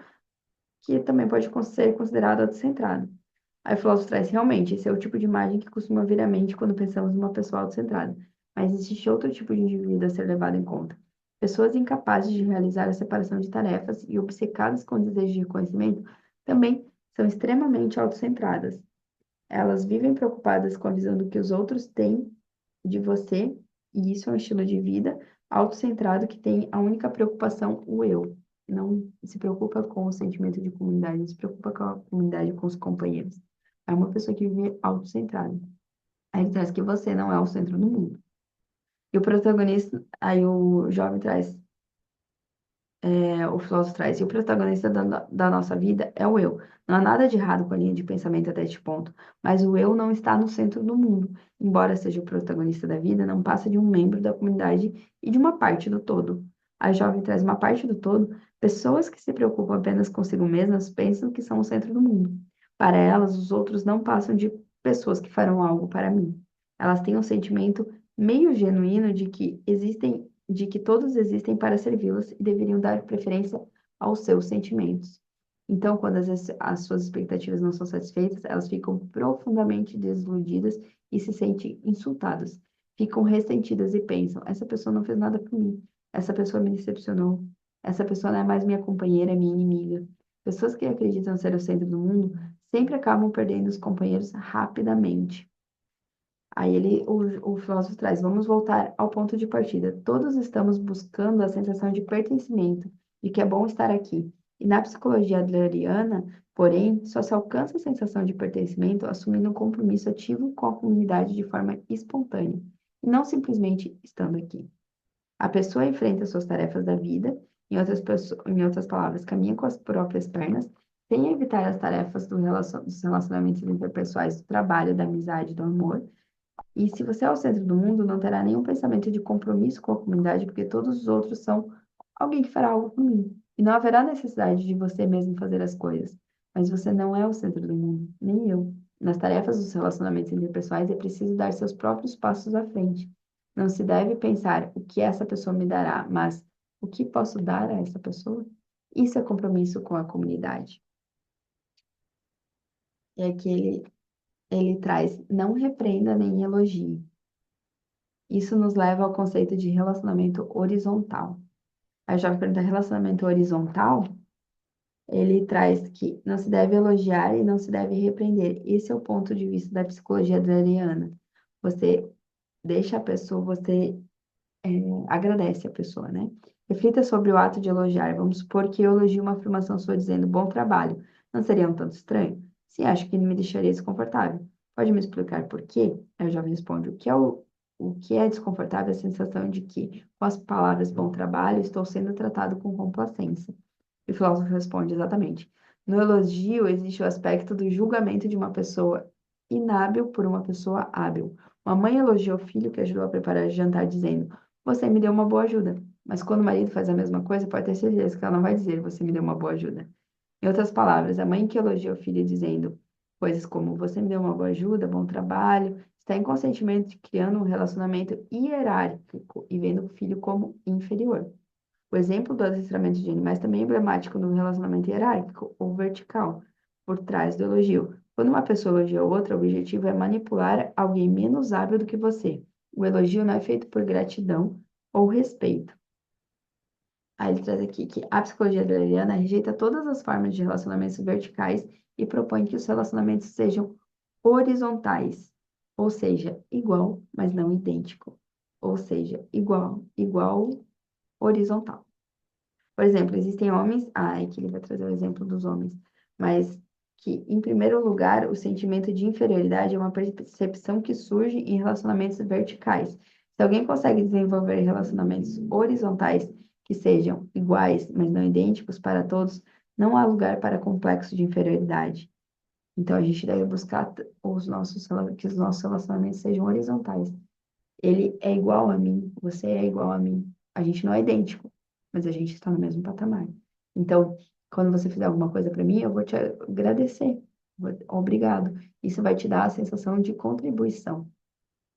que também pode ser considerado autocentrado. Aí o filósofo traz, realmente, esse é o tipo de imagem que costuma vir à mente quando pensamos numa pessoa autocentrada. Mas existe outro tipo de indivíduo a ser levado em conta. Pessoas incapazes de realizar a separação de tarefas e obcecadas com o desejo de conhecimento também são extremamente autocentradas. Elas vivem preocupadas com a visão do que os outros têm de você, e isso é um estilo de vida autocentrado que tem a única preocupação, o eu. Não se preocupa com o sentimento de comunidade, não se preocupa com a comunidade, com os companheiros. É uma pessoa que vive autocentrada. Aí ele traz que você não é o centro do mundo. E o protagonista, aí o jovem traz o filósofo traz, e o protagonista da nossa vida é o eu. Não há nada de errado com a linha de pensamento até este ponto, mas o eu não está no centro do mundo. Embora seja o protagonista da vida, não passa de um membro da comunidade e de uma parte do todo. A jovem traz uma parte do todo, pessoas que se preocupam apenas consigo mesmas pensam que são o centro do mundo. Para elas, os outros não passam de pessoas que farão algo para mim. Elas têm um sentimento meio genuíno de que todos existem para servi-las e deveriam dar preferência aos seus sentimentos. Então, quando as suas expectativas não são satisfeitas, elas ficam profundamente desiludidas e se sentem insultadas. Ficam ressentidas e pensam: essa pessoa não fez nada por mim, essa pessoa me decepcionou, essa pessoa não é mais minha companheira, é minha inimiga. Pessoas que acreditam ser o centro do mundo sempre acabam perdendo os companheiros rapidamente. Aí o filósofo traz, vamos voltar ao ponto de partida. Todos estamos buscando a sensação de pertencimento, de que é bom estar aqui. E na psicologia adleriana, porém, só se alcança a sensação de pertencimento assumindo um compromisso ativo com a comunidade de forma espontânea, e não simplesmente estando aqui. A pessoa enfrenta suas tarefas da vida, em outras palavras, caminha com as próprias pernas, sem evitar as tarefas dos relacionamentos interpessoais, do trabalho, da amizade, do amor, e se você é o centro do mundo, não terá nenhum pensamento de compromisso com a comunidade, porque todos os outros são alguém que fará algo por mim. E não haverá necessidade de você mesmo fazer as coisas. Mas você não é o centro do mundo, nem eu. Nas tarefas dos relacionamentos interpessoais é preciso dar seus próprios passos à frente. Não se deve pensar o que essa pessoa me dará, mas o que posso dar a essa pessoa? Isso é compromisso com a comunidade. E aqui ele traz, não repreenda nem elogie. Isso nos leva ao conceito de relacionamento horizontal. A jovem pergunta relacionamento horizontal, ele traz que não se deve elogiar e não se deve repreender. Esse é o ponto de vista da psicologia adleriana. Você deixa a pessoa, você agradece a pessoa, né? Reflita sobre o ato de elogiar. Vamos supor que eu elogio uma afirmação sua dizendo bom trabalho. Não seria um tanto estranho? Sim, acho que me deixaria desconfortável. Pode me explicar por quê? Aí o jovem responde, o que é desconfortável é a sensação de que, com as palavras bom trabalho, estou sendo tratado com complacência. E o filósofo responde exatamente. No elogio existe o aspecto do julgamento de uma pessoa inábil por uma pessoa hábil. Uma mãe elogia o filho que ajudou a preparar o jantar, dizendo: você me deu uma boa ajuda. Mas quando o marido faz a mesma coisa, pode ter certeza que ela não vai dizer: você me deu uma boa ajuda. Em outras palavras, a mãe que elogia o filho dizendo coisas como: você me deu uma boa ajuda, bom trabalho, está inconscientemente criando um relacionamento hierárquico e vendo o filho como inferior. O exemplo do adestramento de animais também é emblemático no relacionamento hierárquico ou vertical, por trás do elogio. Quando uma pessoa elogia outra, o objetivo é manipular alguém menos hábil do que você. O elogio não é feito por gratidão ou respeito. Aí ele traz aqui que a psicologia adleriana rejeita todas as formas de relacionamentos verticais e propõe que os relacionamentos sejam horizontais, ou seja, igual, mas não idêntico. Ou seja, igual, horizontal. Por exemplo, existem homens, aqui ele vai trazer o exemplo dos homens, mas que, em primeiro lugar, o sentimento de inferioridade é uma percepção que surge em relacionamentos verticais. Se alguém consegue desenvolver relacionamentos horizontais que sejam iguais, mas não idênticos para todos, não há lugar para complexo de inferioridade. Então, a gente deve buscar que os nossos relacionamentos sejam horizontais. Ele é igual a mim, você é igual a mim. A gente não é idêntico, mas a gente está no mesmo patamar. Então, quando você fizer alguma coisa para mim, eu vou te agradecer. Obrigado. Isso vai te dar a sensação de contribuição.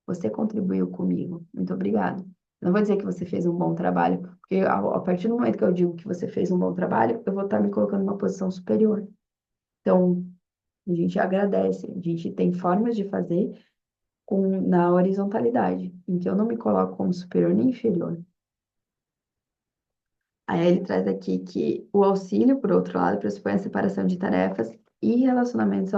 Você contribuiu comigo. Muito obrigado. Eu não vou dizer que você fez um bom trabalho, porque a partir do momento que eu digo que você fez um bom trabalho, eu vou estar me colocando numa posição superior. Então, a gente agradece, a gente tem formas de fazer na horizontalidade, em que eu não me coloco como superior nem inferior. Aí ele traz aqui que o auxílio, por outro lado, pressupõe a separação de tarefas e relacionamentos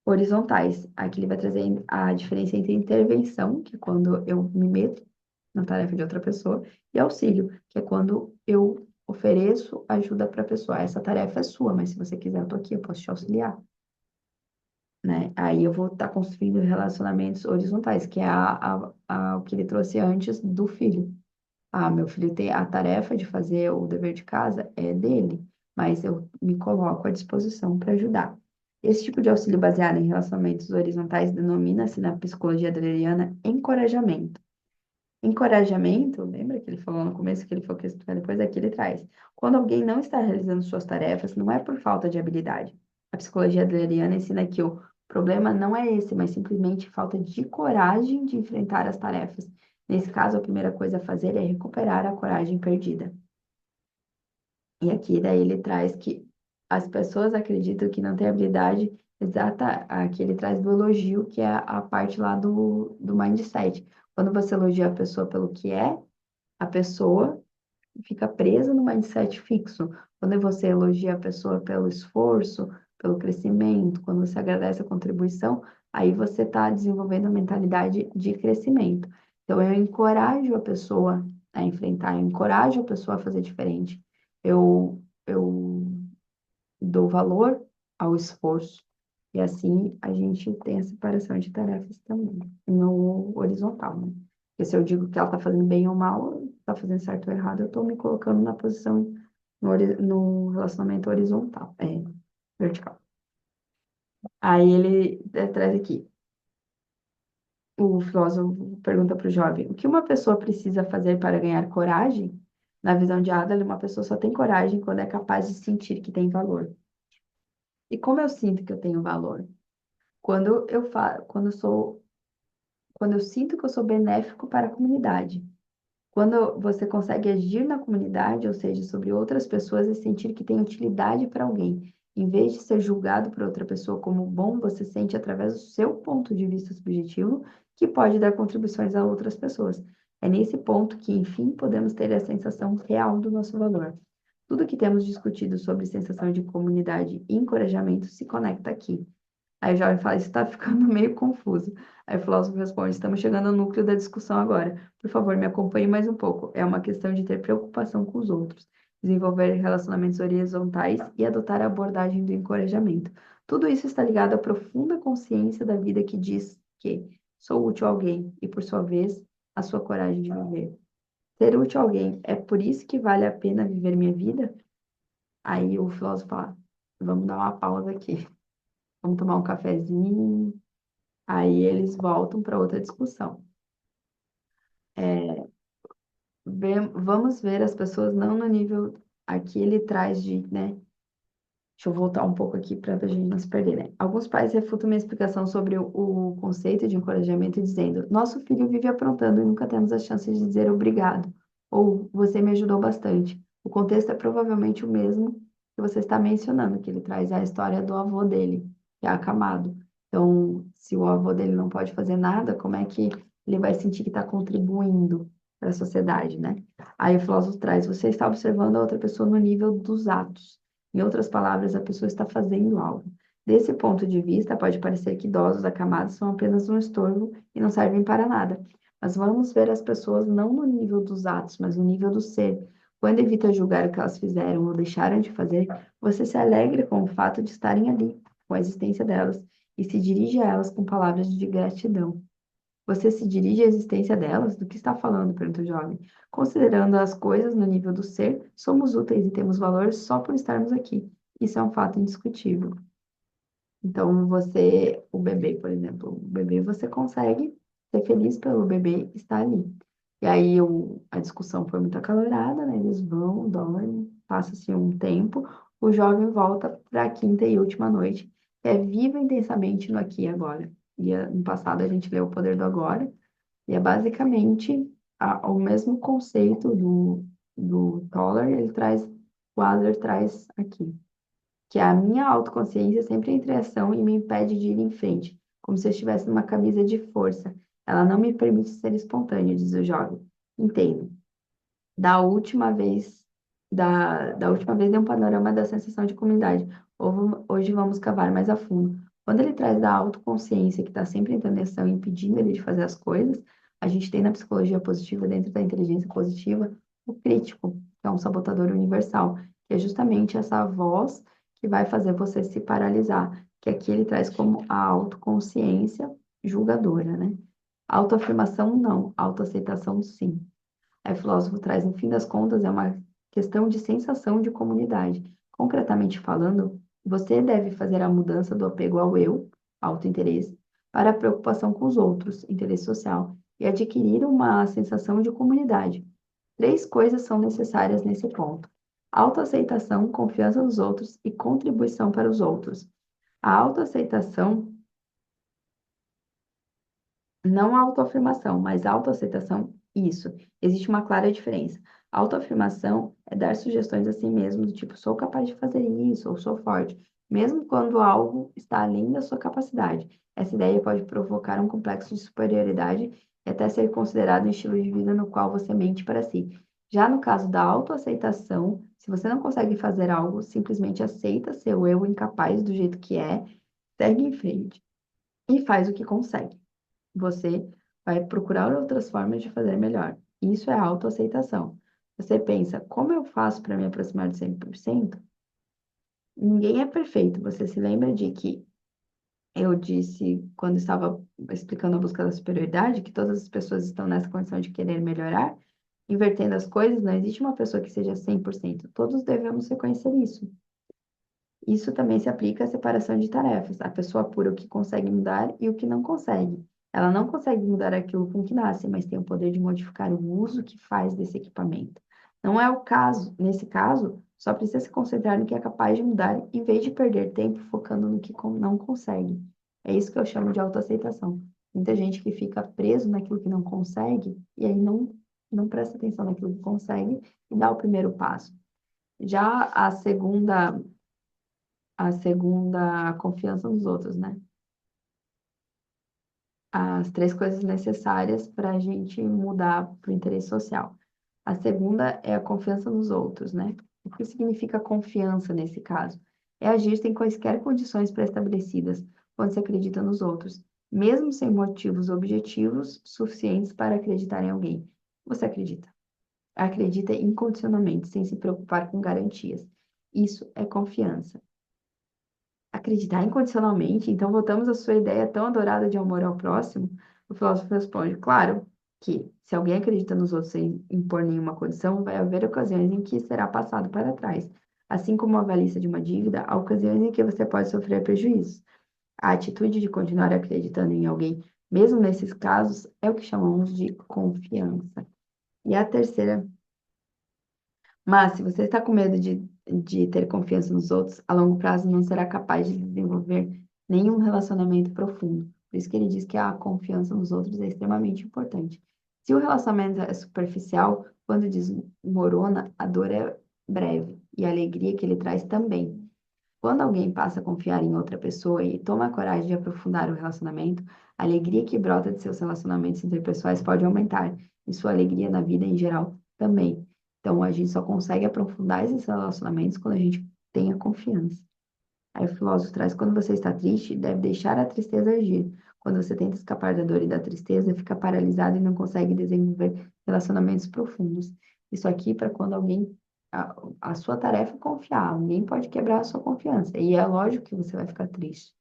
horizontais. Aqui ele vai trazer a diferença entre intervenção, que é quando eu me meto na tarefa de outra pessoa, e auxílio, que é quando eu ofereço ajuda para a pessoa. Essa tarefa é sua, mas se você quiser, eu tô aqui, eu posso te auxiliar, né? Aí eu vou estar construindo relacionamentos horizontais, que é o que ele trouxe antes do filho. Ah, meu filho tem a tarefa de fazer o dever de casa é dele, mas eu me coloco à disposição para ajudar. Esse tipo de auxílio baseado em relacionamentos horizontais denomina-se na psicologia adleriana encorajamento. Encorajamento, lembra que ele falou no começo que ele falou que isso depois aqui ele traz. Quando alguém não está realizando suas tarefas, não é por falta de habilidade. A psicologia adleriana ensina que o problema não é esse, mas simplesmente falta de coragem de enfrentar as tarefas. Nesse caso, a primeira coisa a fazer é recuperar a coragem perdida. E aqui daí ele traz que as pessoas acreditam que não tem habilidade exata, aqui ele traz do elogio, que é a parte lá do mindset. Quando você elogia a pessoa pelo que é, a pessoa fica presa no mindset fixo. Quando você elogia a pessoa pelo esforço, pelo crescimento, quando você agradece a contribuição, aí você está desenvolvendo a mentalidade de crescimento. Então, eu encorajo a pessoa a enfrentar, eu encorajo a pessoa a fazer diferente. Eu dou valor ao esforço. E assim a gente tem a separação de tarefas também, no horizontal, né? Porque se eu digo que ela está fazendo bem ou mal, está fazendo certo ou errado, eu estou me colocando na posição no relacionamento horizontal, vertical. Aí ele traz aqui, o filósofo pergunta para o jovem, o que uma pessoa precisa fazer para ganhar coragem? Na visão de Adler, uma pessoa só tem coragem quando é capaz de sentir que tem valor. E como eu sinto que eu tenho valor? Quando eu sinto que eu sou benéfico para a comunidade. Quando você consegue agir na comunidade, ou seja, sobre outras pessoas e sentir que tem utilidade para alguém, em vez de ser julgado por outra pessoa como bom, você sente através do seu ponto de vista subjetivo que pode dar contribuições a outras pessoas. É nesse ponto que, enfim, podemos ter a sensação real do nosso valor. Tudo que temos discutido sobre sensação de comunidade e encorajamento se conecta aqui. Aí o jovem fala, isso está ficando meio confuso. Aí o filósofo responde, estamos chegando ao núcleo da discussão agora. Por favor, me acompanhe mais um pouco. É uma questão de ter preocupação com os outros, desenvolver relacionamentos horizontais e adotar a abordagem do encorajamento. Tudo isso está ligado à profunda consciência da vida que diz que sou útil a alguém e, por sua vez, a sua coragem de viver. Ser útil a alguém é por isso que vale a pena viver minha vida? Aí o filósofo fala, vamos dar uma pausa aqui. Vamos tomar um cafezinho. Aí eles voltam para outra discussão. Vamos ver as pessoas não no nível aqui ele traz de, né? Deixa eu voltar um pouco aqui para a gente não se perder, né? Alguns pais refutam minha explicação sobre o conceito de encorajamento dizendo: nosso filho vive aprontando e nunca temos a chance de dizer obrigado. Ou você me ajudou bastante. O contexto é provavelmente o mesmo que você está mencionando, que ele traz a história do avô dele, que é acamado. Então, se o avô dele não pode fazer nada, como é que ele vai sentir que está contribuindo para a sociedade, né? Aí o filósofo traz: você está observando a outra pessoa no nível dos atos. Em outras palavras, a pessoa está fazendo algo. Desse ponto de vista, pode parecer que idosos acamados são apenas um estorvo e não servem para nada. Mas vamos ver as pessoas não no nível dos atos, mas no nível do ser. Quando evita julgar o que elas fizeram ou deixaram de fazer, você se alegra com o fato de estarem ali, com a existência delas, e se dirige a elas com palavras de gratidão. Você se dirige à existência delas? Do que está falando? Pergunta o jovem. Considerando as coisas no nível do ser, somos úteis e temos valor só por estarmos aqui. Isso é um fato indiscutível. Então, o bebê, por exemplo, o bebê, você consegue ser feliz pelo bebê estar ali. E aí a discussão foi muito acalorada, né? Eles vão, dormem, passa-se um tempo, o jovem volta para a quinta e última noite, que é viva intensamente no aqui e agora. No passado a gente leu O Poder do Agora, e é basicamente o mesmo conceito do Toller, o Adler traz aqui, que é a minha autoconsciência sempre entra em ação e me impede de ir em frente, como se eu estivesse numa camisa de força. Ela não me permite ser espontâneo, diz o jovem. Entendo. Da última vez, da última vez deu um panorama da sensação de comunidade. Hoje vamos cavar mais a fundo. Quando ele traz da autoconsciência, que está sempre entrando em ação, impedindo ele de fazer as coisas, a gente tem na psicologia positiva, dentro da inteligência positiva, o crítico, que é um sabotador universal, que é justamente essa voz que vai fazer você se paralisar, que aqui ele traz como a autoconsciência julgadora, né? Autoafirmação, não. Autoaceitação, sim. Aí o filósofo traz, no fim das contas, é uma questão de sensação de comunidade. Concretamente falando, você deve fazer a mudança do apego ao eu, autointeresse, para a preocupação com os outros, interesse social, e adquirir uma sensação de comunidade. Três coisas são necessárias nesse ponto: autoaceitação, confiança nos outros e contribuição para os outros. A autoaceitação, não a autoafirmação, mas a autoaceitação, isso. Existe uma clara diferença. A autoafirmação é dar sugestões a si mesmo, do tipo, sou capaz de fazer isso, ou sou forte, mesmo quando algo está além da sua capacidade. Essa ideia pode provocar um complexo de superioridade e até ser considerado um estilo de vida no qual você mente para si. Já no caso da autoaceitação, se você não consegue fazer algo, simplesmente aceita seu eu incapaz do jeito que é, segue em frente e faz o que consegue. Você vai procurar outras formas de fazer melhor. Isso é autoaceitação. Você pensa, como eu faço para me aproximar de 100%? Ninguém é perfeito. Você se lembra de que eu disse, quando estava explicando a busca da superioridade, que todas as pessoas estão nessa condição de querer melhorar? Invertendo as coisas, não existe uma pessoa que seja 100%. Todos devemos reconhecer isso. Isso também se aplica à separação de tarefas. A pessoa apura o que consegue mudar e o que não consegue. Ela não consegue mudar aquilo com que nasce, mas tem o poder de modificar o uso que faz desse equipamento. Não é o caso, nesse caso, só precisa se concentrar no que é capaz de mudar, em vez de perder tempo focando no que não consegue. É isso que eu chamo de autoaceitação. Muita gente que fica preso naquilo que não consegue e aí não presta atenção naquilo que consegue e dá o primeiro passo. Já a segunda, a confiança nos outros, né? As três coisas necessárias para a gente mudar para o interesse social. A segunda é a confiança nos outros, né? O que significa confiança nesse caso? É agir sem quaisquer condições pré-estabelecidas quando se acredita nos outros, mesmo sem motivos objetivos suficientes para acreditar em alguém. Você acredita? Acredita incondicionalmente, sem se preocupar com garantias. Isso é confiança. Acreditar incondicionalmente, então voltamos à sua ideia tão adorada de amor ao próximo? O filósofo responde: claro que, se alguém acredita nos outros sem impor nenhuma condição, vai haver ocasiões em que será passado para trás. Assim como a avalista de uma dívida, há ocasiões em que você pode sofrer prejuízos. A atitude de continuar acreditando em alguém, mesmo nesses casos, é o que chamamos de confiança. E a terceira, mas se você está com medo de ter confiança nos outros, a longo prazo não será capaz de desenvolver nenhum relacionamento profundo. Por isso que ele diz que a confiança nos outros é extremamente importante. Se o relacionamento é superficial, quando desmorona, a dor é breve e a alegria que ele traz também. Quando alguém passa a confiar em outra pessoa e toma a coragem de aprofundar o relacionamento, a alegria que brota de seus relacionamentos interpessoais pode aumentar, e sua alegria na vida em geral também. Então, a gente só consegue aprofundar esses relacionamentos quando a gente tem a confiança. Aí o filósofo traz: quando você está triste, deve deixar a tristeza agir. Quando você tenta escapar da dor e da tristeza, fica paralisado e não consegue desenvolver relacionamentos profundos. Isso aqui para quando alguém. A sua tarefa é confiar, alguém pode quebrar a sua confiança. E é lógico que você vai ficar triste.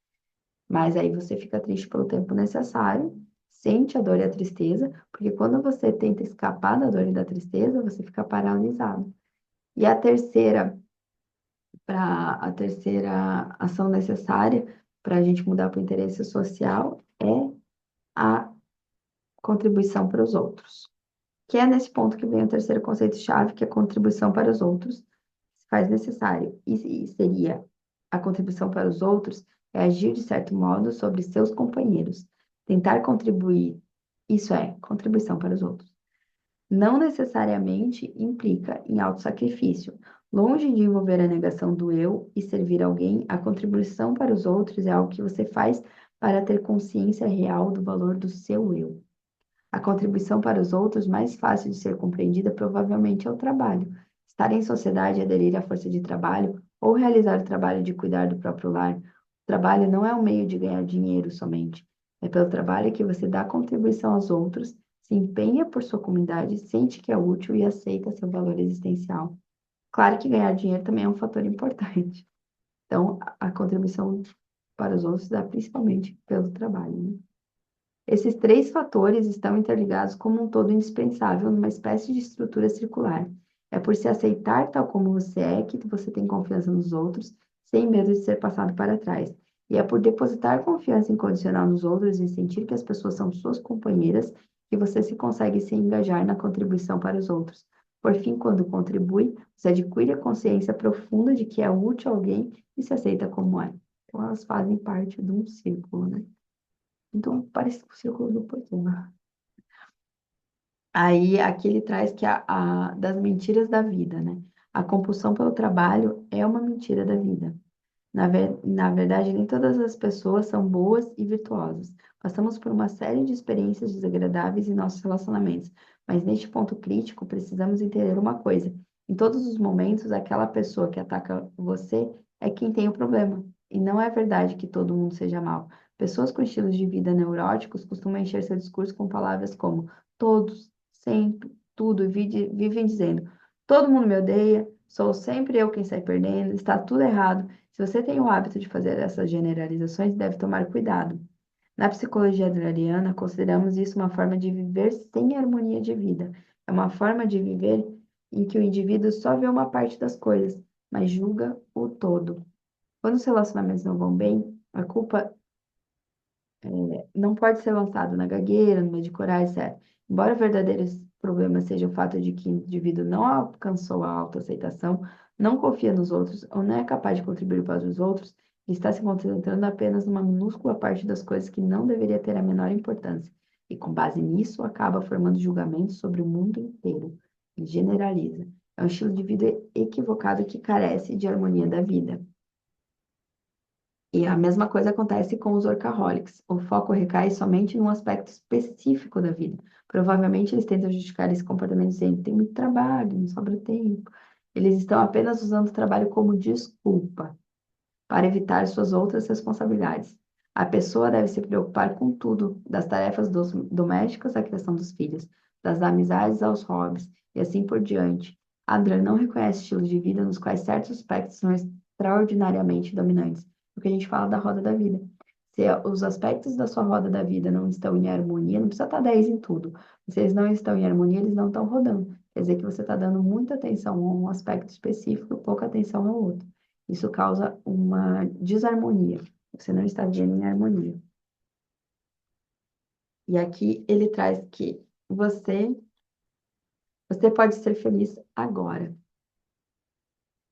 Mas aí você fica triste pelo tempo necessário, sente a dor e a tristeza, porque quando você tenta escapar da dor e da tristeza, você fica paralisado. E a terceira ação necessária para a gente mudar para o interesse social é a contribuição para os outros, Que é nesse ponto que vem o terceiro conceito-chave, que é a contribuição para os outros, se faz necessário. E seria a contribuição para os outros é agir de certo modo sobre seus companheiros, tentar contribuir, isso é, contribuição para os outros. Não necessariamente implica em autossacrifício. Longe de envolver a negação do eu e servir alguém, a contribuição para os outros é algo que você faz para ter consciência real do valor do seu eu. A contribuição para os outros, mais fácil de ser compreendida, provavelmente é o trabalho. Estar em sociedade é aderir à força de trabalho ou realizar o trabalho de cuidar do próprio lar. O trabalho não é um meio de ganhar dinheiro somente. É pelo trabalho que você dá contribuição aos outros, se empenha por sua comunidade, sente que é útil e aceita seu valor existencial. Claro que ganhar dinheiro também é um fator importante. Então, a contribuição para os outros dá principalmente pelo trabalho, né? Esses três fatores estão interligados como um todo indispensável numa espécie de estrutura circular. É por se aceitar tal como você é que você tem confiança nos outros, sem medo de ser passado para trás. E é por depositar confiança incondicional nos outros e sentir que as pessoas são suas companheiras que você se consegue se engajar na contribuição para os outros. Por fim, quando contribui, você adquire a consciência profunda de que é útil a alguém e se aceita como é. Então, elas fazem parte de um círculo, né? Então, parece o círculo do porquê, né? Aí, aqui ele traz que das mentiras da vida, né? A compulsão pelo trabalho é uma mentira da vida. Na verdade, nem todas as pessoas são boas e virtuosas. Passamos por uma série de experiências desagradáveis em nossos relacionamentos, mas neste ponto crítico, precisamos entender uma coisa. Em todos os momentos, aquela pessoa que ataca você é quem tem o problema. E não é verdade que todo mundo seja mau. Pessoas com estilos de vida neuróticos costumam encher seu discurso com palavras como todos, sempre, tudo, e vivem dizendo: todo mundo me odeia, sou sempre eu quem sai perdendo, está tudo errado. Se você tem o hábito de fazer essas generalizações, deve tomar cuidado. Na psicologia adleriana, consideramos isso uma forma de viver sem harmonia de vida. É uma forma de viver em que o indivíduo só vê uma parte das coisas, mas julga o todo. Quando os relacionamentos não vão bem, a culpa não pode ser lançado na gagueira, no meio de corais, etc. Embora o verdadeiro problema seja o fato de que o indivíduo não alcançou a autoaceitação, não confia nos outros ou não é capaz de contribuir para os outros, ele está se concentrando apenas numa minúscula parte das coisas que não deveria ter a menor importância. E com base nisso, acaba formando julgamentos sobre o mundo inteiro. E generaliza. É um estilo de vida equivocado que carece de harmonia da vida. E a mesma coisa acontece com os workaholics. O foco recai somente num aspecto específico da vida. Provavelmente eles tentam justificar esse comportamento dizendo: tem muito trabalho, não sobra tempo. Eles estão apenas usando o trabalho como desculpa para evitar suas outras responsabilidades. A pessoa deve se preocupar com tudo, das tarefas domésticas à criação dos filhos, das amizades aos hobbies, e assim por diante. Adler não reconhece estilos de vida nos quais certos aspectos são extraordinariamente dominantes, porque a gente fala da roda da vida. Se os aspectos da sua roda da vida não estão em harmonia, não precisa estar 10 em tudo. Se eles não estão em harmonia, eles não estão rodando. Quer dizer que você está dando muita atenção a um aspecto específico e pouca atenção ao outro. Isso causa uma desarmonia. Você não está vivendo em harmonia. E aqui ele traz que você pode ser feliz agora.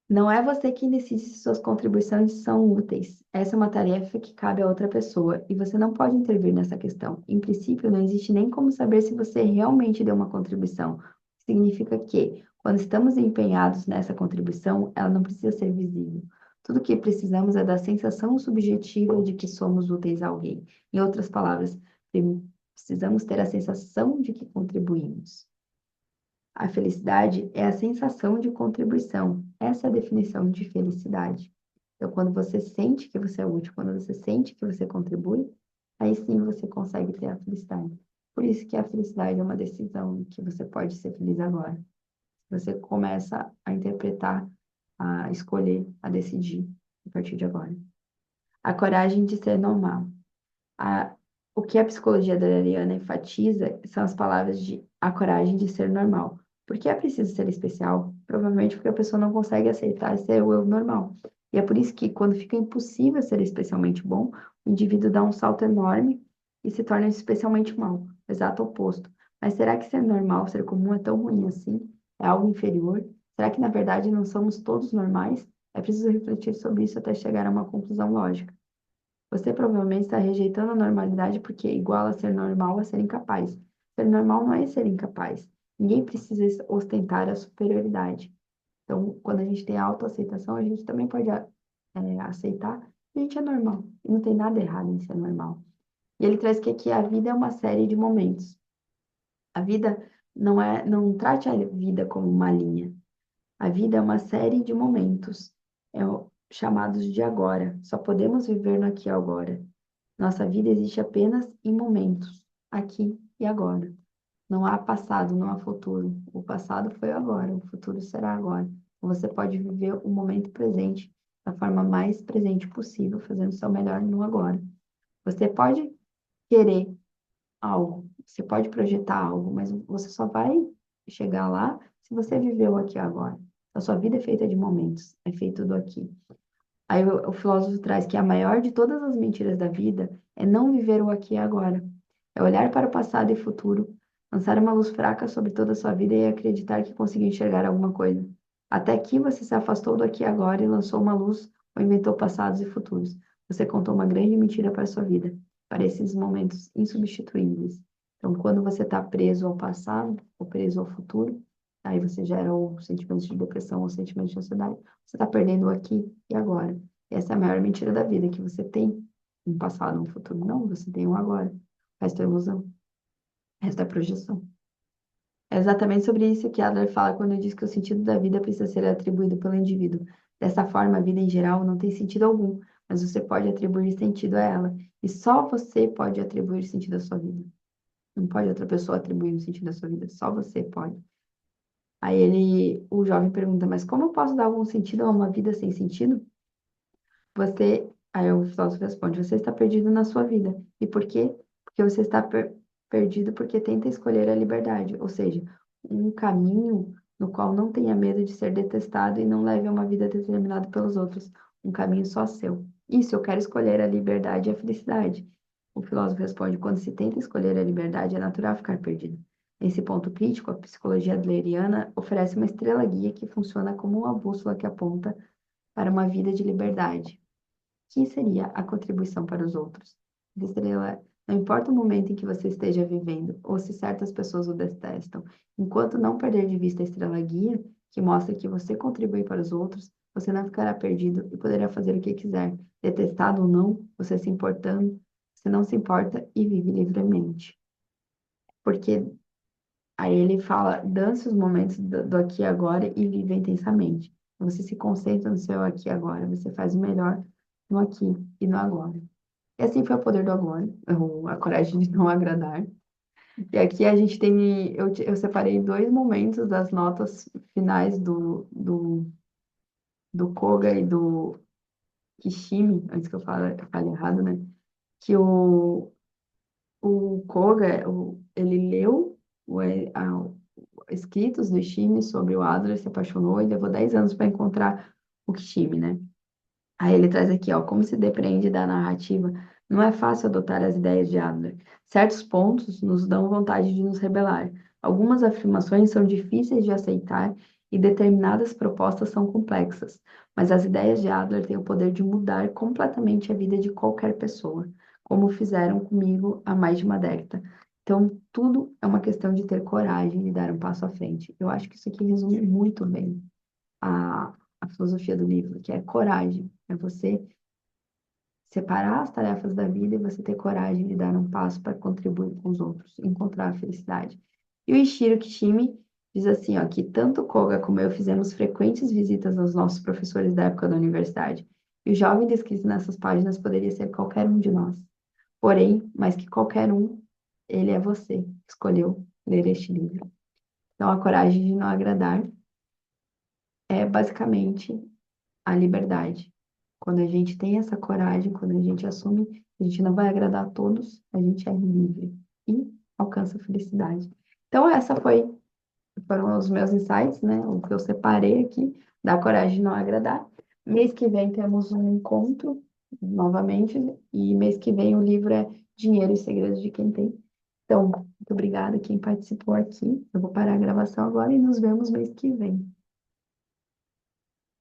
Não é você quem decide se suas contribuições são úteis. Essa é uma tarefa que cabe a outra pessoa e você não pode intervir nessa questão. Em princípio, não existe nem como saber se você realmente deu uma contribuição. Significa que, quando estamos empenhados nessa contribuição, ela não precisa ser visível. Tudo o que precisamos é da sensação subjetiva de que somos úteis a alguém. Em outras palavras, precisamos ter a sensação de que contribuímos. A felicidade é a sensação de contribuição. Essa é a definição de felicidade. Então, quando você sente que você é útil, quando você sente que você contribui, aí sim você consegue ter a felicidade. Por isso que a felicidade é uma decisão que você pode ser feliz agora. Você começa a interpretar, a escolher, a decidir a partir de agora. A coragem de ser normal. A, o que a psicologia adleriana enfatiza são as palavras de a coragem de ser normal. Por que é preciso ser especial? Provavelmente porque a pessoa não consegue aceitar ser o eu normal. E é por isso que, quando fica impossível ser especialmente bom, o indivíduo dá um salto enorme e se torna especialmente mal, o exato oposto. Mas será que ser normal, ser comum é tão ruim assim? É algo inferior? Será que, na verdade, não somos todos normais? É preciso refletir sobre isso até chegar a uma conclusão lógica. Você provavelmente está rejeitando a normalidade porque é igual a ser normal a ser incapaz. Ser normal não é ser incapaz. Ninguém precisa ostentar a superioridade. Então, quando a gente tem autoaceitação, a gente também pode aceitar que a gente é normal. E não tem nada errado em ser normal. E ele traz que aqui a vida é uma série de momentos. A vida não trate a vida como uma linha. A vida é uma série de momentos, chamados de agora. Só podemos viver no aqui e agora. Nossa vida existe apenas em momentos, aqui e agora. Não há passado, não há futuro. O passado foi agora, o futuro será agora. Você pode viver o momento presente da forma mais presente possível, fazendo o seu melhor no agora. Você pode querer algo, você pode projetar algo, mas você só vai chegar lá se você viveu aqui agora. A sua vida é feita de momentos, é feito do aqui. Aí o filósofo traz que a maior de todas as mentiras da vida é não viver o aqui e agora. É olhar para o passado e futuro, lançar uma luz fraca sobre toda a sua vida e acreditar que conseguiu enxergar alguma coisa. Até aqui você se afastou do aqui e agora e lançou uma luz ou inventou passados e futuros. Você contou uma grande mentira para a sua vida, para esses momentos insubstituíveis. Então, quando você está preso ao passado ou preso ao futuro, aí você gera o sentimento de depressão ou sentimento de ansiedade. Você está perdendo o aqui e agora. Essa é a maior mentira da vida, que você tem um passado, um futuro. Não, você tem um agora. O resto é ilusão. O resto é projeção. É exatamente sobre isso que Adler fala quando diz que o sentido da vida precisa ser atribuído pelo indivíduo. Dessa forma, a vida em geral não tem sentido algum, mas você pode atribuir sentido a ela. E só você pode atribuir sentido à sua vida. Não pode outra pessoa atribuir um sentido à sua vida, só você pode. O jovem pergunta, mas como eu posso dar algum sentido a uma vida sem sentido? Aí o filósofo responde, você está perdido na sua vida. E por quê? Porque você está perdido porque tenta escolher a liberdade, ou seja, um caminho no qual não tenha medo de ser detestado e não leve a uma vida determinada pelos outros, um caminho só seu. Isso, eu quero escolher a liberdade e a felicidade. O filósofo responde, quando se tenta escolher a liberdade, é natural ficar perdido. Nesse ponto crítico, a psicologia adleriana oferece uma estrela-guia que funciona como uma bússola que aponta para uma vida de liberdade que seria a contribuição para os outros. Estrela, não importa o momento em que você esteja vivendo, ou se certas pessoas o detestam, enquanto não perder de vista a estrela guia, que mostra que você contribui para os outros, você não ficará perdido e poderá fazer o que quiser, detestado ou não, você não se importa e vive livremente. Porque aí ele fala, dance os momentos do aqui e agora e vive intensamente. Você se concentra no seu aqui e agora, você faz o melhor no aqui e no agora. E assim foi o poder do agora, ou a coragem de não agradar. E aqui a gente tem, eu separei dois momentos das notas finais do Koga e do Kishimi, antes que eu fale errado, né? Que o Koga, ele leu escritos do Kishimi sobre o Adler, se apaixonou e levou 10 anos para encontrar o Kishimi, né? Aí ele traz aqui, ó, como se depreende da narrativa, não é fácil adotar as ideias de Adler. Certos pontos nos dão vontade de nos rebelar. Algumas afirmações são difíceis de aceitar e determinadas propostas são complexas, mas as ideias de Adler têm o poder de mudar completamente a vida de qualquer pessoa, como fizeram comigo há mais de uma década. Então, tudo é uma questão de ter coragem de dar um passo à frente. Eu acho que isso aqui resume muito bem a, a filosofia do livro, que é coragem. É você separar as tarefas da vida e você ter coragem de dar um passo para contribuir com os outros, encontrar a felicidade. E o Ishiro Kishimi diz assim, ó, que tanto Koga como eu fizemos frequentes visitas aos nossos professores da época da universidade. E o jovem descrito nessas páginas poderia ser qualquer um de nós. Porém, mais que qualquer um, ele é você, que escolheu ler este livro. Então, a coragem de não agradar é basicamente a liberdade. Quando a gente tem essa coragem, quando a gente assume que a gente não vai agradar a todos, a gente é livre e alcança a felicidade. Então, foram os meus insights, né? O que eu separei aqui, da coragem de não agradar. Mês que vem temos um encontro, novamente, e mês que vem o livro é Dinheiro e Segredos de Quem Tem. Então, muito obrigada quem participou aqui. Eu vou parar a gravação agora e nos vemos mês que vem.